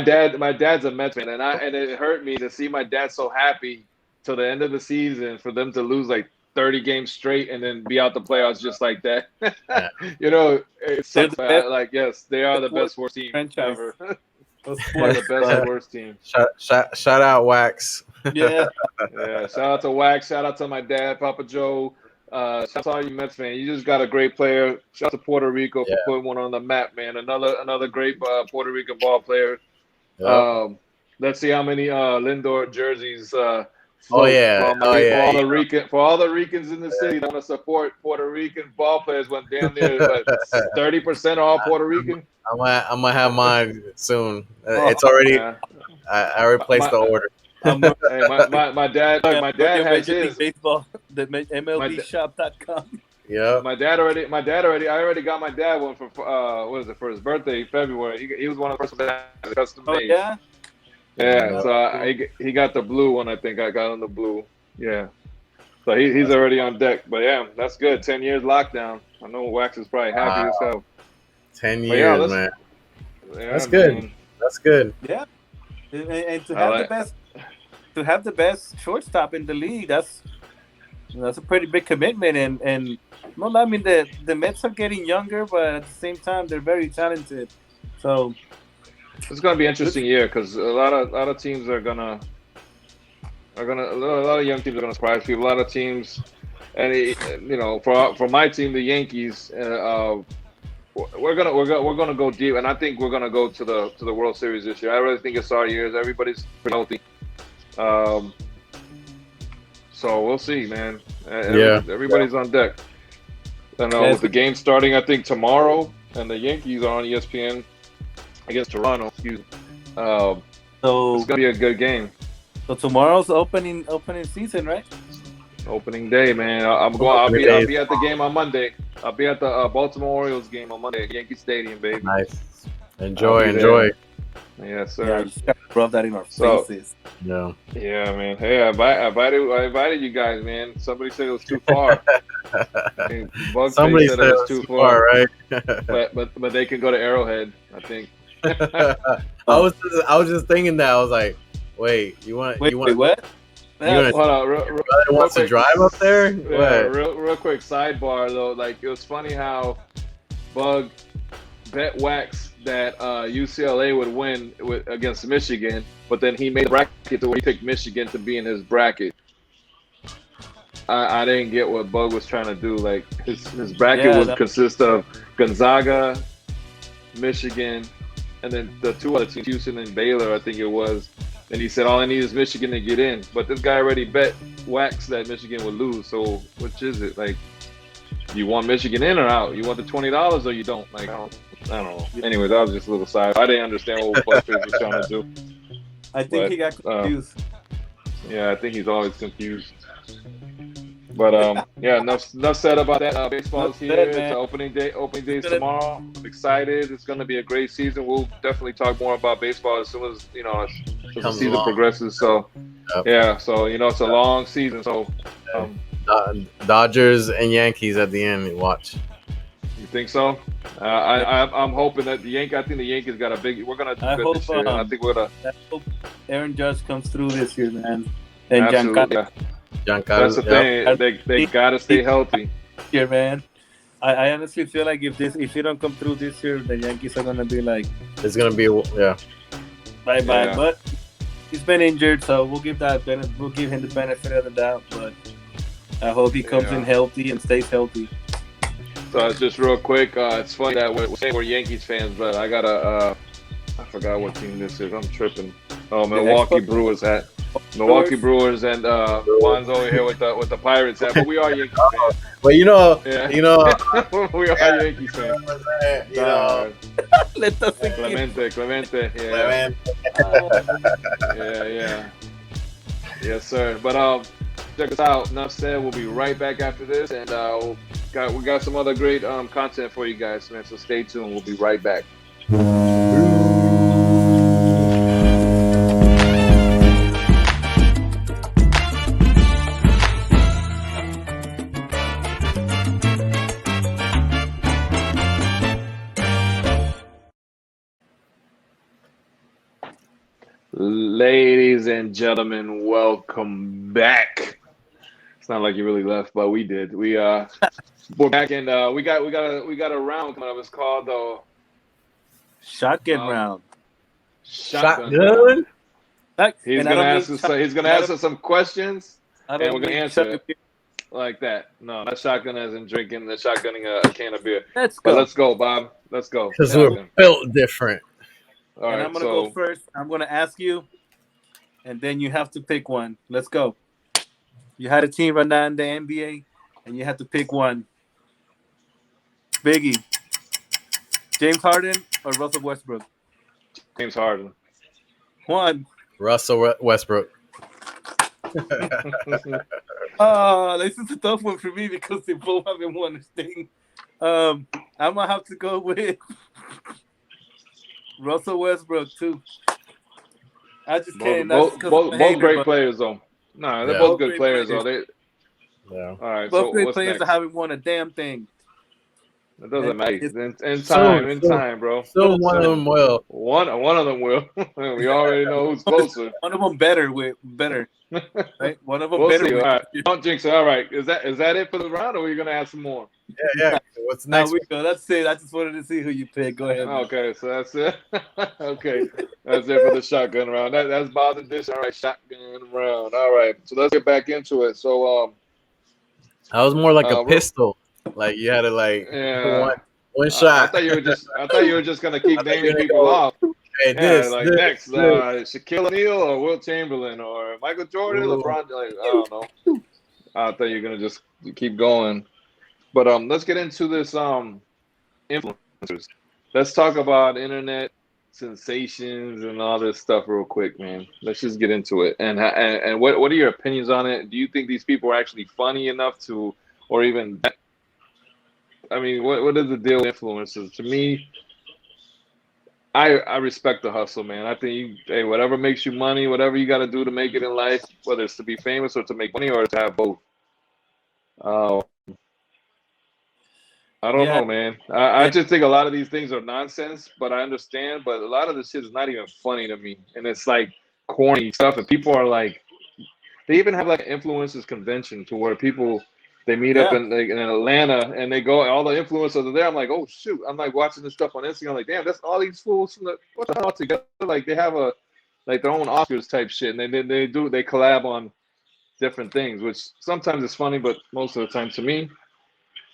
dad's a Mets fan, and it hurt me to see my dad so happy till the end of the season for them to lose like 30 games straight and then be out the playoffs just like that. It sucks. Like, yes, they are the best worst team ever. One of the best worst teams. Shout out Wax. Yeah. Shout out to Wax. Shout out to my dad, Papa Joe. Shout out to all you Mets fans. You just got a great player. Shout out to Puerto Rico for putting one on the map, man. Another great Puerto Rican ball player. Let's see how many Lindor jerseys Oh yeah, For all the Ricans in the city that want to support Puerto Rican ball players, when damn near 30% all Puerto Rican. I'm gonna have mine soon. It's already. Yeah. I replaced the order. My dad has his. Baseball, the MLBshop.com. Yeah. My dad already. I already got my dad one for what is it, for his birthday in February. He was one of the first that had custom made. Yeah. Yeah. So he got the blue one. I think I got on the blue. Yeah. So he's already on deck. But yeah, that's good. 10 years lockdown. I know Wax is probably happy as hell. 10 years, man. Yeah, that's good. Man. That's good. Yeah. And to have the best shortstop in the league, that's a pretty big commitment. And no, I mean the Mets are getting younger, but at the same time they're very talented. So it's gonna be an interesting year because a lot of teams a lot of young teams are gonna surprise people. A lot of teams, and for my team, the Yankees, we're gonna go deep, and I think we're gonna go to the World Series this year. I really think it's our years. Everybody's pretty healthy. So we'll see, man. Everybody's on deck. And with the game starting, I think tomorrow, and the Yankees are on ESPN against Toronto. So it's gonna be a good game. So tomorrow's opening season, right? Opening day, man. I'll be at the game on Monday. I'll be at the Baltimore Orioles game on Monday at Yankee Stadium, baby. Nice. Enjoy. Yes, sir. Yeah, you just gotta rub that in our faces. Yeah. Yeah, man. Hey, I invited you guys, man. Somebody said it was too far. Somebody said it was too far, right? but they can go to Arrowhead, I think. I was just thinking that. I was like, wait, you want what? Wants to drive up there? Yeah, real quick sidebar though. Like, it was funny how Bug bet Wax that UCLA would win against Michigan, but then he made the bracket to where he picked Michigan to be in his bracket. I didn't get what Bug was trying to do. Like, his bracket would consist of Gonzaga, Michigan, and then the two other teams, Houston and Baylor, I think it was. And he said all I need is Michigan to get in. But this guy already bet Wax that Michigan would lose. So which is it? Like, you want Michigan in or out? You want the $20 or you don't? Like, I don't know. Anyways, that was just a little side. I didn't understand what Buckface was trying to do. I think he got confused. Yeah, I think he's always confused. But enough said about that. Baseball's here. It's opening day. Opening day is tomorrow. I'm excited. It's going to be a great season. We'll definitely talk more about baseball as soon as the season progresses. So so it's a long season. So Dodgers and Yankees at the end. Watch. You think so? I'm hoping that I think the Yankees got a big. We're gonna do good this year. I think we're gonna. I hope Aaron Judge comes through this year, man. And Giancarlo. That's the thing. They gotta stay healthy. Yeah, man. I honestly feel like if he don't come through this year, the Yankees are gonna be like. It's gonna be bye. Yeah. But he's been injured, so we'll give him the benefit of the doubt. But I hope he comes in healthy and stays healthy. So just real quick, it's funny that we're saying we're Yankees fans, but I got I forgot what team this is. I'm tripping. Oh, Milwaukee Brewers hat. Milwaukee Brewers and Juan's over here with the Pirates hat, but we are Yankees fans. But we are Yankees fans. Clemente, yeah. Yeah. Yes, sir. But check us out. Enough said. We'll be right back after this, and we got some other great content for you guys, man. So stay tuned. We'll be right back. Ladies and gentlemen, welcome back. It's not like you really left, but we did. We're back, and we got a round coming up. It's called the Shotgun round. Shotgun. He's gonna ask us some questions, and we're gonna answer it like that. No, not shotgun as in drinking, the shotgunning a can of beer. Let's go. But let's go, Bob. Let's go. Because we're built different. All right, I'm gonna go first. I'm gonna ask you, and then you have to pick one. Let's go. You had a team right now in the NBA, and you had to pick one. Biggie, James Harden or Russell Westbrook? James Harden. One. Russell Westbrook. This is a tough one for me because they both haven't won a thing. I'm gonna have to go with Russell Westbrook too. I just can't. Both great players though. No, they're both good players though. Yeah. All right. Both So great what's players next? that haven't won a damn thing. It doesn't matter. In So, time, bro. So one of them will. One of them will. We already know who's closer. One of them better. Right? One of them We'll better. See. All right. Don't jinx it. All right. Is that it for the round, or are you gonna add some more? Yeah. What's next? We go. That's it. I just wanted to see who you pick. Go ahead. Okay, so that's it. Okay, that's it for the shotgun round. That's Bob's edition. All right, shotgun round. All right, so let's get back into it. So that was more like a pistol. Like you had to one shot. I thought you were just gonna keep naming people off. Hey, next, Shaquille O'Neal or Wilt Chamberlain or Michael Jordan, LeBron. Like, I don't know. I thought you were gonna just keep going. But let's get into this influencers. Let's talk about internet sensations and all this stuff real quick, man. Let's just get into it. And what are your opinions on it? Do you think these people are actually funny enough to, or even? I mean, what is the deal with influencers? To me, I respect the hustle, man. I think whatever makes you money, whatever you got to do to make it in life, whether it's to be famous or to make money or to have both. I don't know, man. I just think a lot of these things are nonsense, but I understand. But a lot of this shit is not even funny to me, and it's like corny stuff. And people are like, they even have like influencers convention to where people they meet up in Atlanta and they go. All the influencers are there. I'm like, oh shoot! I'm like watching this stuff on Instagram. I'm like, damn, that's all these fools from what the hell together? Like they have their own Oscars type shit, and they collab on different things, which sometimes is funny, but most of the time to me.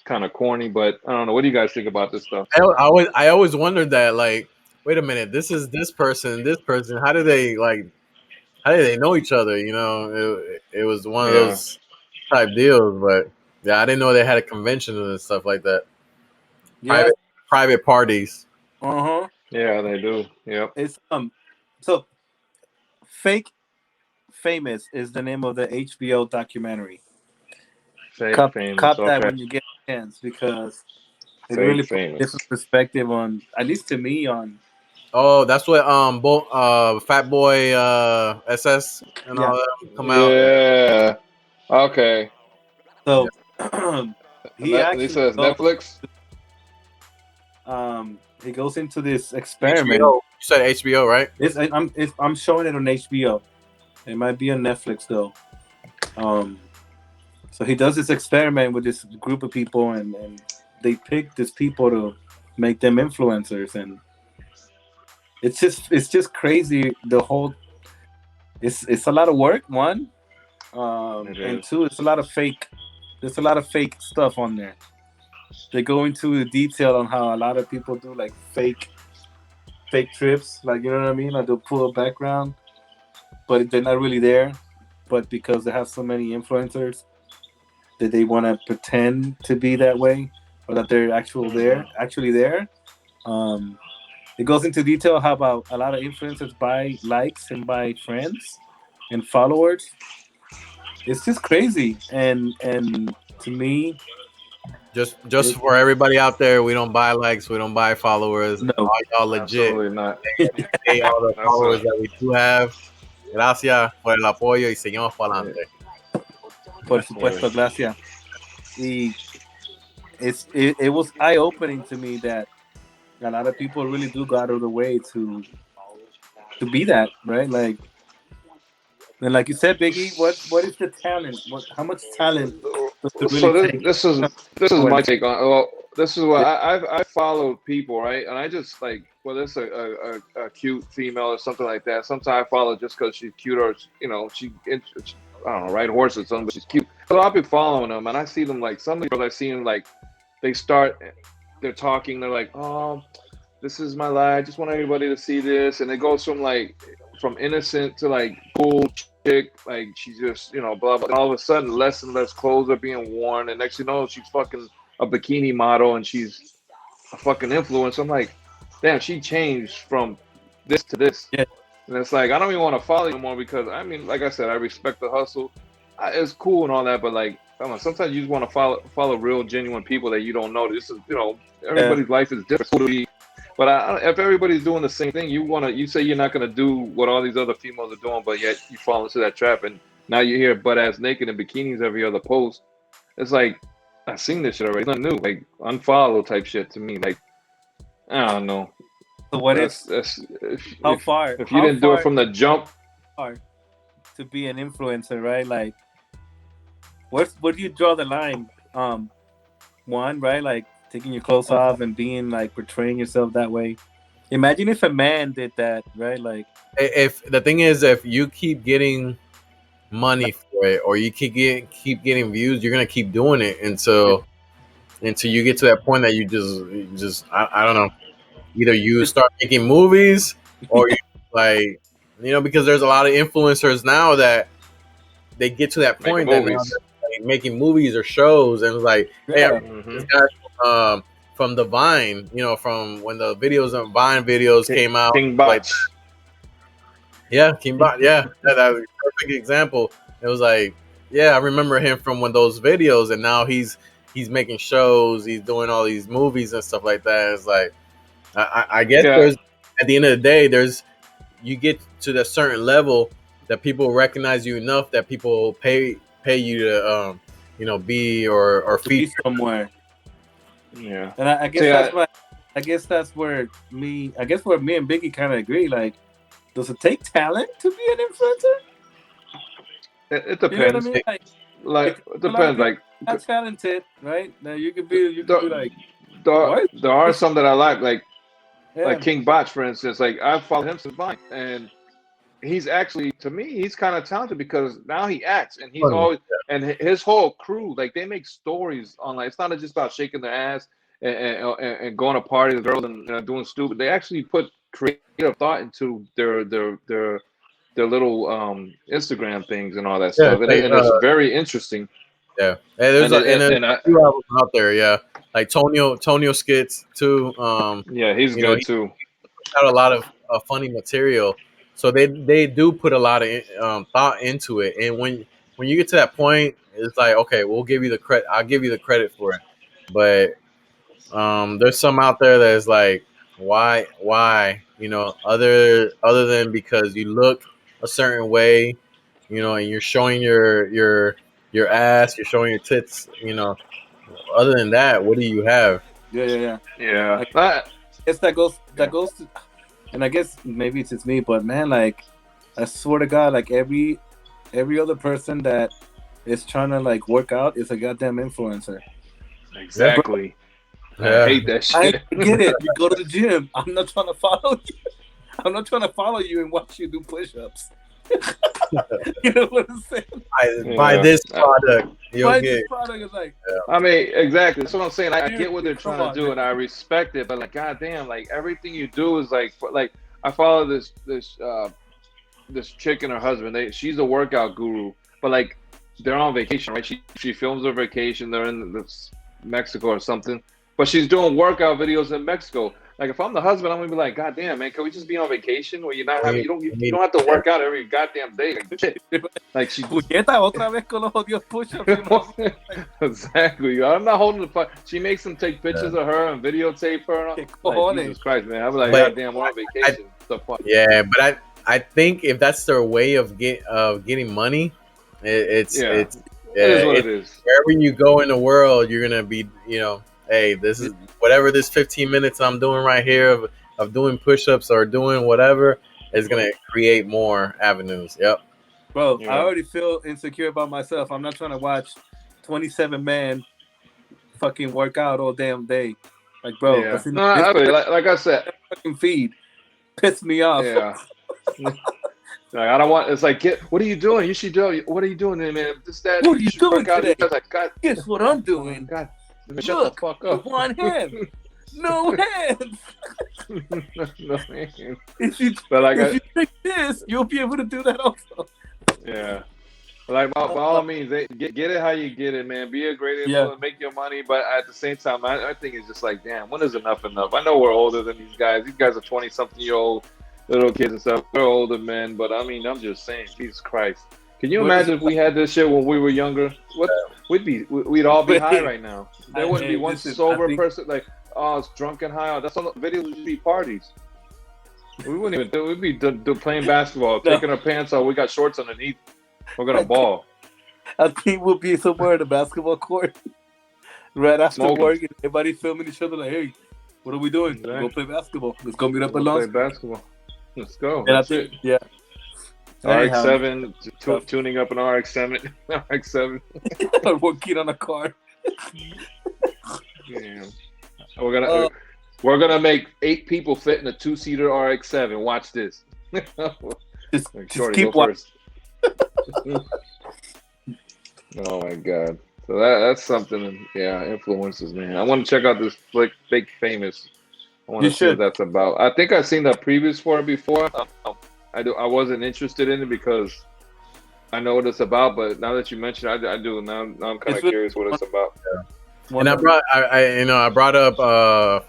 Kind of corny, but I don't know. What do you guys think about this stuff? I always wondered that. Like, wait a minute, this is this person. How do they know each other? You know, it was one of those type deals. But yeah, I didn't know they had a convention and stuff like that. Yeah, private parties. Yeah, they do. Yep. It's so Fake Famous is the name of the HBO documentary. Cop that when you get a chance because it really puts a different perspective on, at least to me, on. Oh, that's what Fat Boy SS and all that come out. Yeah. Okay. So he says Netflix. He goes into this experiment. HBO. You said HBO, right? I'm showing it on HBO. It might be on Netflix though. So he does this experiment with this group of people, and they pick these people to make them influencers, and it's just crazy. The whole it's a lot of work. One, and two, it's a lot of fake. There's a lot of fake stuff on there. They go into the detail on how a lot of people do like fake trips, like you know what I mean. Like they'll pull a background, but they're not really there. But because they have so many influencers, that they want to pretend to be that way, or that they're actually there. It goes into detail how about a lot of influencers buy likes and buy friends and followers. It's just crazy, and to me, just for everybody out there, we don't buy likes, we don't buy followers. No, all y'all legit. Absolutely not. Pay all the followers that we do have. Gracias por el apoyo y seguimos para adelante. Por supuesto, gracias. It was eye-opening to me that a lot of people really do go out of the way to be that, right? Like, and like you said, Biggie, what is the talent? How much talent does it really take? This is my take on. Well, this is what I followed people, right? And I just like, whether it's a cute female or something like that. Sometimes I follow just because she's cute, or you know, I don't know, ride horses or something, but she's cute. So I'll be following them, and I see them like some of the girls I've seen like they're talking, they're like, oh, this is my life, I just want everybody to see this, and it goes from like from innocent to like cool chick, like she's just blah blah. All of a sudden, less and less clothes are being worn, and next you know, she's fucking a bikini model, and she's a fucking influencer. I'm like, damn, she changed from this to this. Yeah. And it's like I don't even want to follow you anymore because I mean, like I said, I respect the hustle. It's cool and all that, but like, I don't know, sometimes you just want to follow real, genuine people that you don't know. This is, everybody's life is different. But if everybody's doing the same thing, you say you're not gonna do what all these other females are doing, but yet you fall into that trap, and now you hear butt ass naked in bikinis every other post. It's like I've seen this shit already. It's not new. Like unfollow type shit to me. Like I don't know. So what if you didn't do it from the jump? To be an influencer, right? Like, where do you draw the line? One, right? Like taking your clothes off and being like portraying yourself that way. Imagine if a man did that, right? Like, if the thing is, if you keep getting money for it, or you keep getting views, you're gonna keep doing it until you get to that point that you just I don't know. Either you start making movies, or you like, because there's a lot of influencers now that they get to that point that now they're like making movies or shows, and it's like, hey, this guy from the Vine, from when the Vine videos came out, King Bot. King Bot, that was a perfect example. It was like, I remember him from when those videos, and now he's making shows, he's doing all these movies and stuff like that. It's like, I guess there's, at the end of the day, you get to that certain level that people recognize you enough that people pay you to be or feature somewhere. Yeah, and I guess that's where me and Biggie kind of agree. Like, does it take talent to be an influencer? It depends. You know what I mean? Like it depends. Like, not talented, right? Now you could be like. There are some that I like King Botch, for instance. Like I follow him since Vine, and he's actually, to me, he's kind of talented because now he acts, and he's always, and his whole crew, like they make stories on, like, it's not just about shaking their ass and going to party with girls and doing stupid. They actually put creative thought into their little Instagram things and all that stuff, and it's very interesting. Yeah, and there's a few albums out there. Like Tonio skits too. He's good too. Got a lot of funny material, so they do put a lot of thought into it. And when you get to that point, it's like, okay, we'll give you the credit. I'll give you the credit for it. But there's some out there that is like, why? Other than because you look a certain way, and you're showing your ass, you're showing your tits, Other than that, what do you have? Yeah. I guess that goes to, and I guess maybe it's just me, but man, like, I swear to God, like every other person that is trying to like work out is a goddamn influencer. Exactly. I hate that shit. I get it. You go to the gym. I'm not trying to follow you. I'm not trying to follow you and watch you do push-ups. You know what I'm saying? Buy this product. This product is like. I mean, exactly. That's what I'm saying. I get what they're trying to do, and I respect it. But like, goddamn, like everything you do is like I follow this chick and her husband. She's a workout guru, but like they're on vacation, right? She films her vacation. They're in Mexico or something, but she's doing workout videos in Mexico. Like, if I'm the husband, I'm gonna be like, God damn, man, can we just be on vacation where you're not having, you don't have to work out every goddamn day? Like, shit. Like she. Otra vez con los odios push-ups. Exactly. I'm not holding the. She makes them take pictures of her and videotape her. Like, Jesus Christ, man. I'm like, God damn, we're on vacation. Yeah, but I think if that's their way of getting money, it is what it is. Wherever you go in the world, you're gonna be, hey, this is whatever this 15 minutes I'm doing right here of doing push-ups or doing whatever is going to create more avenues. Yep. Bro, I already feel insecure about myself. I'm not trying to watch 27 men fucking work out all damn day. Like, bro, like I said, fucking feed piss me off. Yeah. Like, I don't want. It's like, what are you doing? You should do. What are you doing, man? What are you doing today? Like, God, guess what I'm doing? God, shut the fuck up. With one hand, no hands. No hands. If you but like if you drink this, you'll be able to do that also. Yeah. Like, by all means, get it how you get it, man. Be a great influence, make your money, but at the same time, I think it's just like, damn, when is enough enough? I know we're older than these guys. These guys are 20-something-year-old little kids and stuff. We're older men, but I mean, I'm just saying, Jesus Christ. Can you imagine if we had this shit when we were younger? We'd all be high right now. There wouldn't be one sober person like, oh, it's drunk and high. That's all the videos would be parties. We wouldn't even do. We'd be playing basketball, taking our pants off. We got shorts underneath. We're gonna ball. I think we'll be somewhere at a basketball court right after work, and everybody filming each other like, "Hey, what are we doing? Let's go play basketball. Let's go meet up at lunch. Play basketball. Let's go. And I think, RX-7, tuning up an RX-7, RX-7. or working on a car. Damn. We're gonna make 8 people fit in a 2-seater RX-7. Watch this. Just keep watching. Oh my god! So that's something. Yeah, influencers, man. I want to check out this Fake Famous. I want to see what that's about. I think I've seen the previews for it before. I wasn't interested in it because I know what it's about, but now that you mentioned, I do. Now I'm kind of curious what it's about. Yeah. And I brought up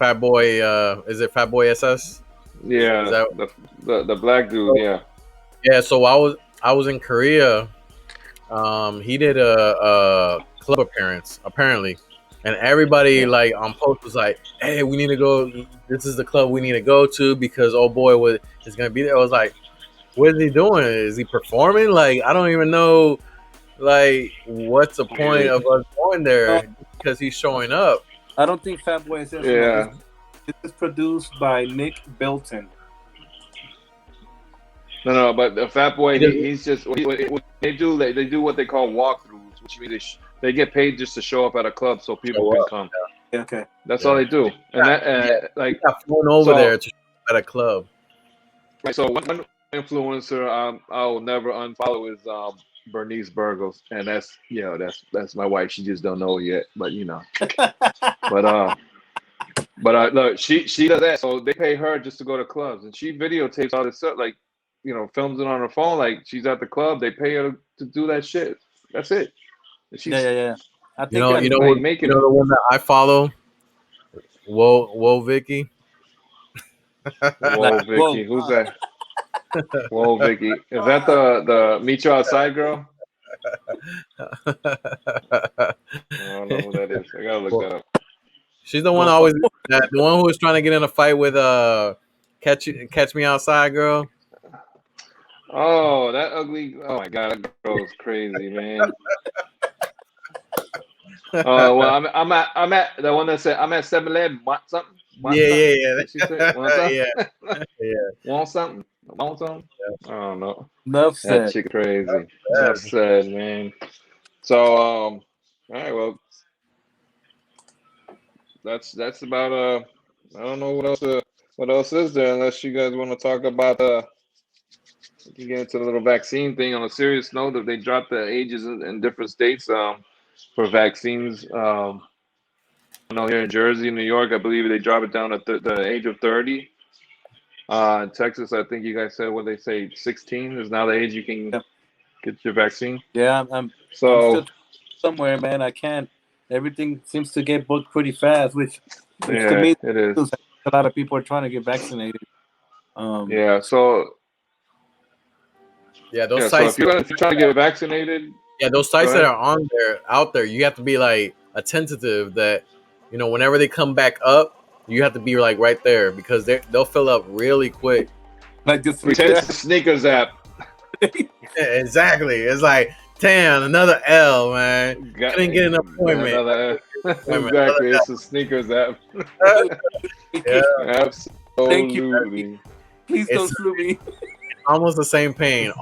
Fat Boy. Is it Fat Boy SS? Yeah, the black dude. Yeah. Yeah. So I was in Korea. He did a club appearance apparently, and everybody like on post was like, "Hey, we need to go. This is the club we need to go to because old boy is gonna be there." I was like, "What is he doing? Is he performing? Like, I don't even know. Like, what's the point of us going there because he's showing up?" I don't think Fat Boy is there. Yeah. This is produced by Nick Bilton. No, but the Fat Boy, he's just they do what they call walkthroughs, which means they get paid just to show up at a club so people can come. Yeah, okay, that's all they do, and like got flown over there to show up at a club. Right. So one influencer I'll never unfollow is Bernice Burgos, and that's my wife. She just don't know it yet, but but look, she does that, so they pay her just to go to clubs, and she videotapes all this stuff like. Films it on her phone like she's at the club. They pay her to do that shit. That's it. Yeah. I think the one that I follow. Whoa, Vicky. Whoa, Vicky. Who's that? Whoa, Vicky. Is that the Meet You Outside girl? I don't know who that is. I gotta look that up. She's the one the one who was trying to get in a fight with Catch Me Outside girl. Oh, that ugly! Oh my god, that girl's crazy, man. Well, I'm at the one that said I'm at 7-Eleven. Want something? Yeah. She said, want something? Yeah. Want something? Want something? Yeah. I don't know. Nuffsaid. That chick crazy. Nuffsaid, man. So, all right. Well, that's about I don't know what else is there unless you guys want to talk about we can get into the little vaccine thing. On a serious note, if they drop the ages in different states for vaccines, I know here in Jersey, New York, I believe they drop it down at the age of 30. In Texas, I think you guys said what they say 16 is now the age you can get your vaccine. Yeah, I'm still somewhere, man. I can't. Everything seems to get booked pretty fast, which to me it is. A lot of people are trying to get vaccinated. Those sites. So if you're trying to get vaccinated, those sites that are out there, you have to be like attentive that whenever they come back up, you have to be like right there because they'll fill up really quick. Like this Sneakers app. Exactly. It's like, damn, another L, man. Couldn't get an appointment. Exactly. It's a Sneakers app. Absolutely. Thank you. Please don't screw me. Almost the same pain.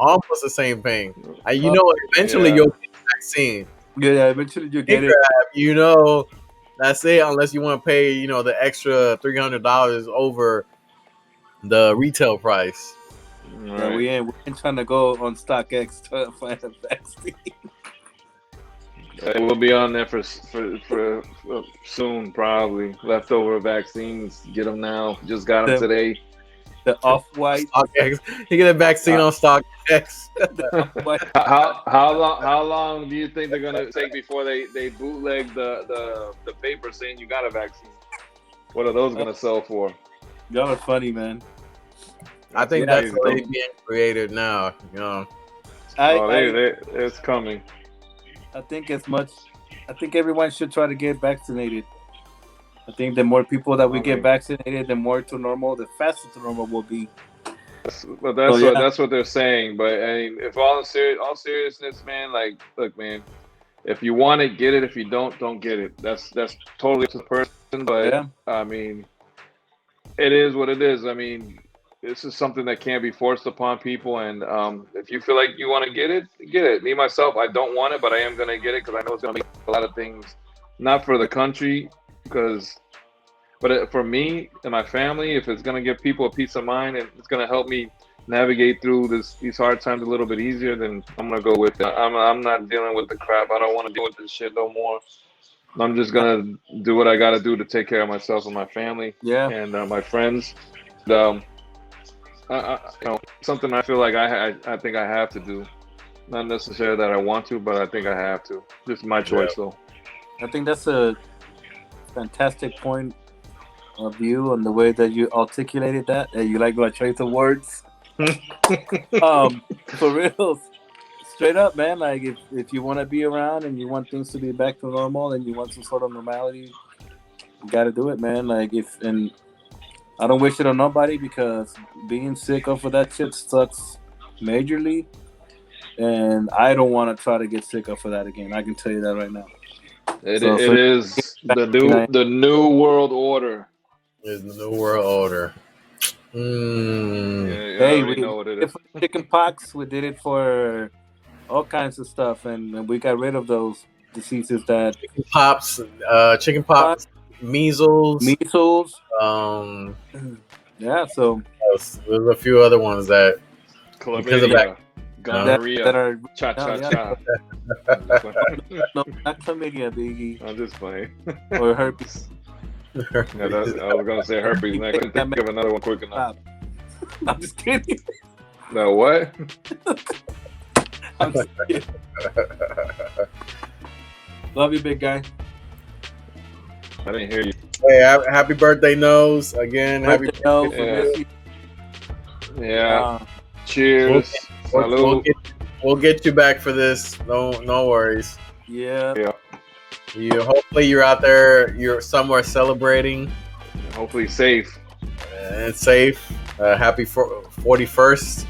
Eventually you'll get the vaccine. Yeah, eventually you'll get it. That's it. Unless you want to pay, the extra $300 over the retail price. Right. Yeah, we ain't trying to go on StockX to find a vaccine. We'll be on there for soon, probably. Leftover vaccines, get them now. Just got them today. The off-white. StockX. He get a vaccine on StockX. How long do you think they're gonna take before they bootleg the paper saying you got a vaccine? What are those gonna sell for? Y'all are funny, man. I think that's being created now. You know, it's coming. I think everyone should try to get vaccinated. I think the more people that we get vaccinated, the more to normal, the faster to normal will be. But that's what they're saying. But I mean, if all seriousness, man, like, look, man, if you want it, get it. If you don't get it. That's totally up to the person. But I mean, it is what it is. I mean, this is something that can't be forced upon people. And if you feel like you want to get it, get it. Me myself, I don't want it, but I am gonna get it because I know it's gonna make a lot of things, not for the country, but for me and my family, if it's gonna give people a peace of mind and it's gonna help me navigate through these hard times a little bit easier, then I'm gonna go with it. I'm not dealing with the crap. I don't want to deal with this shit no more. I'm just gonna do what I gotta do to take care of myself and my family, and my friends. Something I feel like I think I have to do. Not necessarily that I want to, but I think I have to. Just my choice, though. I think that's a fantastic point of view and the way that you articulated that. And you like my choice of words. For real, straight up, man. Like if you want to be around and you want things to be back to normal and you want some sort of normality, you got to do it, man. And I don't wish it on nobody because being sick off of that shit sucks majorly, and I don't want to try to get sick off of that again. I can tell you that right now. It is the new world order. It's the new world order. Hey, we know what it is. For chicken pox. We did it for all kinds of stuff, and we got rid of those diseases that chicken pox. Measles. Yeah, so there's a few other ones that chlamydia, gonorrhea, that are cha. No, not chlamydia, Biggie. I'm just playing. Or herpes. I was gonna say herpes. And I couldn't think of another one quick enough. I'm just kidding. No, what? I'm just kidding. Love you, big guy. I didn't hear you. Hey, happy birthday, Nose. Again, happy birthday. Cheers. We'll get you back for this. No worries. Yeah. Hopefully you're out there. You're somewhere celebrating. Hopefully safe. And safe. Happy 41st.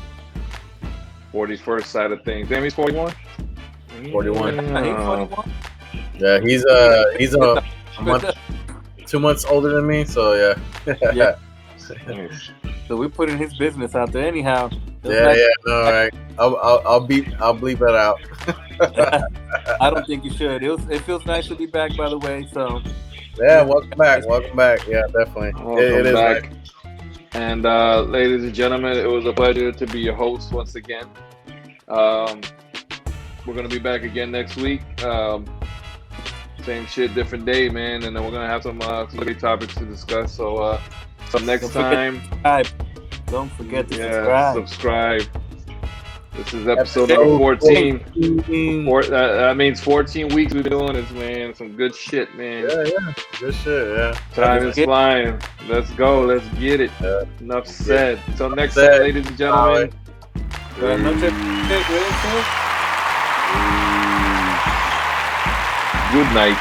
41st side of things. Damn, he's 41. 41. He's 41. Yeah, he's a month, 2 months older than me, so yeah. So we put in his business out there anyhow. All right. I'll bleep that out. I don't think you should. It feels nice to be back, by the way. So yeah, welcome back. Yeah, definitely. It is back. Nice. And ladies and gentlemen, it was a pleasure to be your host once again. We're gonna be back again next week. Same shit, different day, man. And then we're gonna have some great topics to discuss. So next time, don't forget to subscribe. This is episode number 14. That means 14 weeks we've been doing this, man. Some good shit, man. Yeah. Good shit, yeah. Time is flying. Let's go. Let's get it. Enough said. Until next time, ladies and gentlemen. Good night.